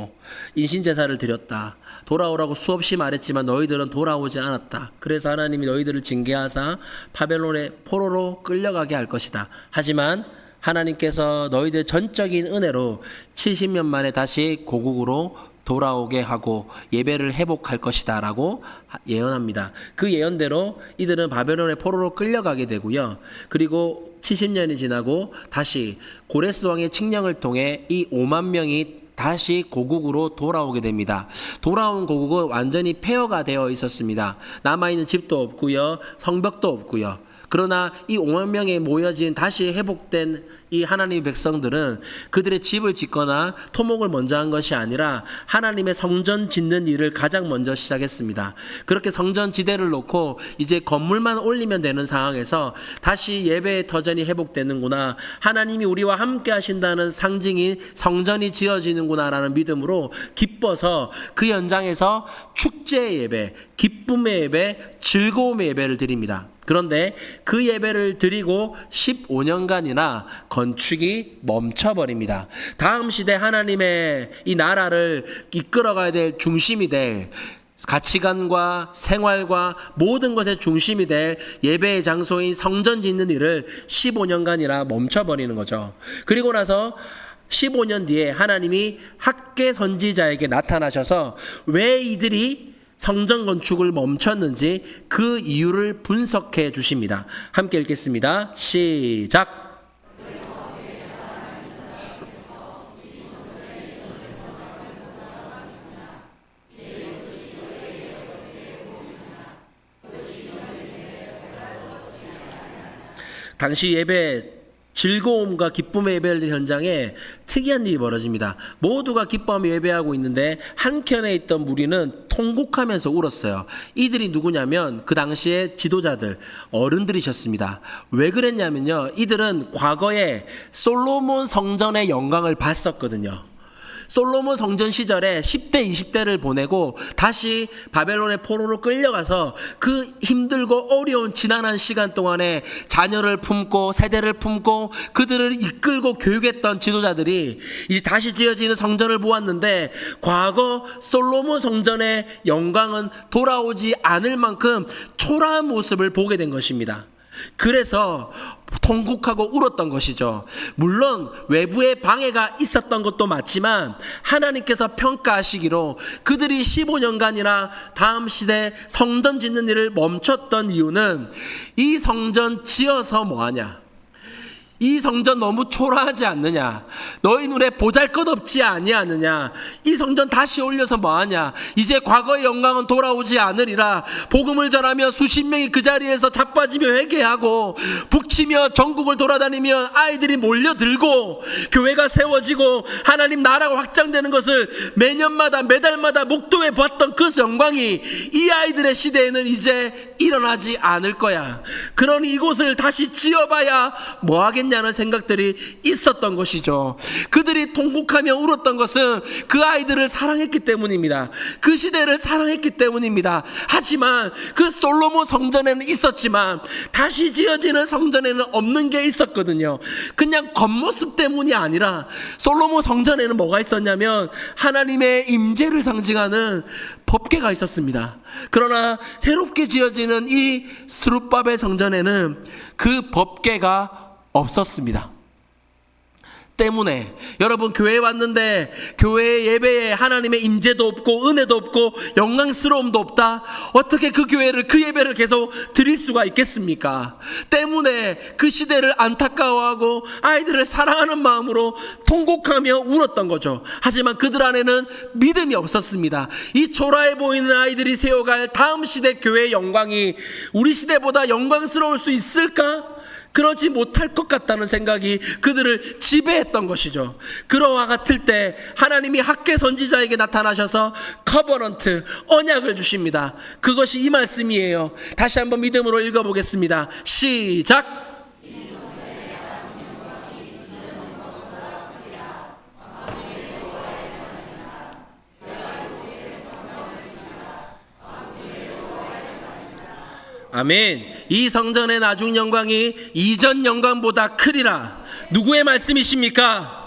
S1: 인신제사를 드렸다. 돌아오라고 수없이 말했지만 너희들은 돌아오지 않았다. 그래서 하나님이 너희들을 징계하사 바벨론의 포로로 끌려가게 할 것이다. 하지만 하나님께서 너희들 전적인 은혜로 70년 만에 다시 고국으로 돌아오게 하고 예배를 회복할 것이다 라고 예언합니다. 그 예언대로 이들은 바벨론의 포로로 끌려가게 되고요. 그리고 70년이 지나고 다시 고레스 왕의 칙령을 통해 이 5만 명이 다시 고국으로 돌아오게 됩니다. 돌아온 고국은 완전히 폐허가 되어 있었습니다. 남아있는 집도 없고요. 성벽도 없고요. 그러나 이 5만 명에 모여진 다시 회복된 이 하나님의 백성들은 그들의 집을 짓거나 토목을 먼저 한 것이 아니라 하나님의 성전 짓는 일을 가장 먼저 시작했습니다. 그렇게 성전 지대를 놓고 이제 건물만 올리면 되는 상황에서 다시 예배의 터전이 회복되는구나, 하나님이 우리와 함께 하신다는 상징인 성전이 지어지는구나 라는 믿음으로 기뻐서 그 현장에서 축제의 예배, 기쁨의 예배, 즐거움의 예배를 드립니다. 그런데 그 예배를 드리고 15년간이나 건축이 멈춰버립니다. 다음 시대 하나님의 이 나라를 이끌어가야 될 중심이 될 가치관과 생활과 모든 것의 중심이 될 예배의 장소인 성전 짓는 일을 15년간이나 멈춰버리는 거죠. 그리고 나서 15년 뒤에 하나님이 학개 선지자에게 나타나셔서 왜 이들이 성전 건축을 멈췄는지 그 이유를 분석해 주십니다. 함께 읽겠습니다. 시작. 당시 예배 즐거움과 기쁨의 예배를 드린 현장에 특이한 일이 벌어집니다. 모두가 기뻐하며 예배하고 있는데 한켠에 있던 무리는 통곡하면서 울었어요. 이들이 누구냐면 그 당시에 지도자들, 어른들이셨습니다. 왜 그랬냐면요, 이들은 과거에 솔로몬 성전의 영광을 봤었거든요. 솔로몬 성전 시절에 10대, 20대를 보내고 다시 바벨론의 포로로 끌려가서 그 힘들고 어려운 지난한 시간 동안에 자녀를 품고 세대를 품고 그들을 이끌고 교육했던 지도자들이 이제 다시 지어지는 성전을 보았는데 과거 솔로몬 성전의 영광은 돌아오지 않을 만큼 초라한 모습을 보게 된 것입니다. 그래서 통곡하고 울었던 것이죠. 물론 외부의 방해가 있었던 것도 맞지만 하나님께서 평가하시기로 그들이 15년간이나 다음 시대 성전 짓는 일을 멈췄던 이유는 이 성전 지어서 뭐하냐, 이 성전 너무 초라하지 않느냐, 너희 눈에 보잘것없지 아니하느냐, 이 성전 다시 올려서 뭐하냐, 이제 과거의 영광은 돌아오지 않으리라. 복음을 전하며 수십 명이 그 자리에서 자빠지며 회개하고 북치며 전국을 돌아다니며 아이들이 몰려들고 교회가 세워지고 하나님 나라가 확장되는 것을 매년마다 매달마다 목도해 봤던 그 영광이 이 아이들의 시대에는 이제 일어나지 않을 거야. 그러니 이곳을 다시 지어봐야 뭐하겠냐 냐는 생각들이 있었던 것이죠. 그들이 통곡하며 울었던 것은 그 아이들을 사랑했기 때문입니다. 그 시대를 사랑했기 때문입니다. 하지만 그 솔로몬 성전에는 있었지만 다시 지어지는 성전에는 없는 게 있었거든요. 그냥 겉모습 때문이 아니라 솔로몬 성전에는 뭐가 있었냐면 하나님의 임재를 상징하는 법궤가 있었습니다. 그러나 새롭게 지어지는 이 스룹바벨 성전에는 그 법궤가 없었습니다. 때문에 여러분, 교회에 왔는데 교회의 예배에 하나님의 임재도 없고 은혜도 없고 영광스러움도 없다? 어떻게 그 교회를, 그 예배를 계속 드릴 수가 있겠습니까? 때문에 그 시대를 안타까워하고 아이들을 사랑하는 마음으로 통곡하며 울었던 거죠. 하지만 그들 안에는 믿음이 없었습니다. 이 초라해 보이는 아이들이 세워갈 다음 시대 교회의 영광이 우리 시대보다 영광스러울 수 있을까? 그러지 못할 것 같다는 생각이 그들을 지배했던 것이죠. 그러와 같을 때 하나님이 학개 선지자에게 나타나셔서 커버넌트, 언약을 주십니다. 그것이 이 말씀이에요. 다시 한번 믿음으로 읽어보겠습니다. 시작. 아멘. 이 성전의 나중 영광이 이전 영광보다 크리라. 누구의 말씀이십니까?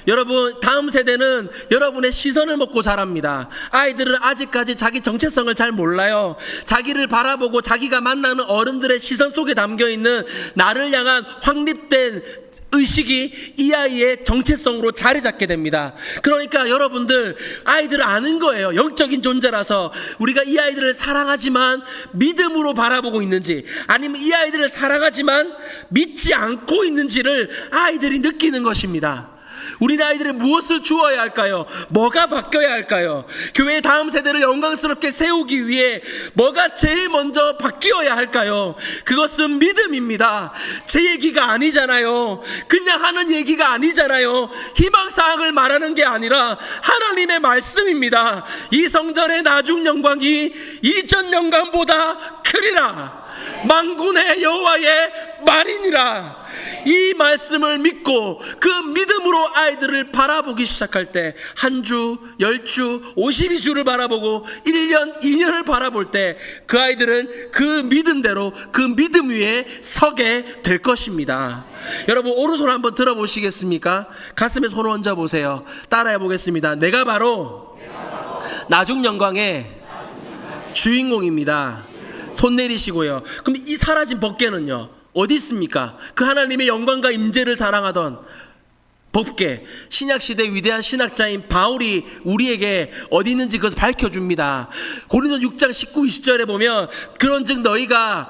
S1: 여러분, 다음 세대는 여러분의 시선을 먹고 자랍니다. 아이들은 아직까지 자기 정체성을 잘 몰라요. 자기를 바라보고 자기가 만나는 어른들의 시선 속에 담겨있는 나를 향한 확립된 의식이 이 아이의 정체성으로 자리 잡게 됩니다. 그러니까 여러분들, 아이들을 아는 거예요. 영적인 존재라서. 우리가 이 아이들을 사랑하지만 믿음으로 바라보고 있는지, 아니면 이 아이들을 사랑하지만 믿지 않고 있는지를 아이들이 느끼는 것입니다. 우리 아이들의 무엇을 주어야 할까요? 뭐가 바뀌어야 할까요? 교회의 다음 세대를 영광스럽게 세우기 위해 뭐가 제일 먼저 바뀌어야 할까요? 그것은 믿음입니다. 제 얘기가 아니잖아요. 그냥 하는 얘기가 아니잖아요. 희망사항을 말하는 게 아니라 하나님의 말씀입니다. 이 성전의 나중 영광이 이전 영광보다 크리라. 만군의 여호와의 말이니라. 이 말씀을 믿고 그 믿음으로 아이들을 바라보기 시작할 때, 한 주, 10주, 52주를 바라보고 1년, 2년을 바라볼 때 그 아이들은 그 믿음대로 그 믿음 위에 서게 될 것입니다. 여러분, 오른손 한번 들어보시겠습니까? 가슴에 손을 얹어 보세요. 따라해 보겠습니다. 내가 바로 나중 영광의 주인공입니다. 손 내리시고요. 그럼 이 사라진 법궤는요, 어디 있습니까? 그 하나님의 영광과 임재를 사랑하던 법궤, 신약시대 위대한 신학자인 바울이 우리에게 어디 있는지 그것을 밝혀줍니다. 고린도 6장 19, 20절에 보면, 그런즉 너희가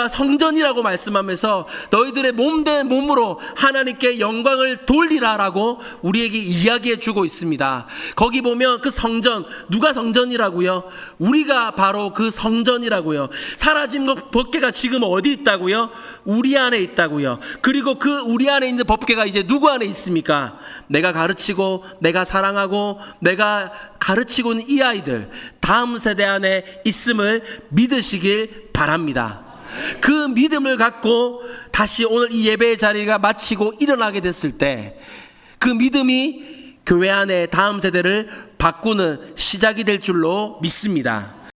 S1: 성전이라고 말씀하면서 너희들의 몸된 몸으로 하나님께 영광을 돌리라라고 우리에게 이야기해 주고 있습니다. 거기 보면 그 성전, 누가 성전이라고요? 우리가 바로 그 성전이라고요. 사라진 법궤가 지금 어디 있다고요? 우리 안에 있다고요. 그리고 그 우리 안에 있는 법궤가 이제 누구 안에 있습니까? 내가 가르치고 내가 사랑하고 내가 가르치고 있는 이 아이들, 다음 세대 안에 있음을 믿으시길 바랍니다. 그 믿음을 갖고 다시 오늘 이 예배의 자리가 마치고 일어나게 됐을 때, 그 믿음이 교회 안에 다음 세대를 바꾸는 시작이 될 줄로 믿습니다.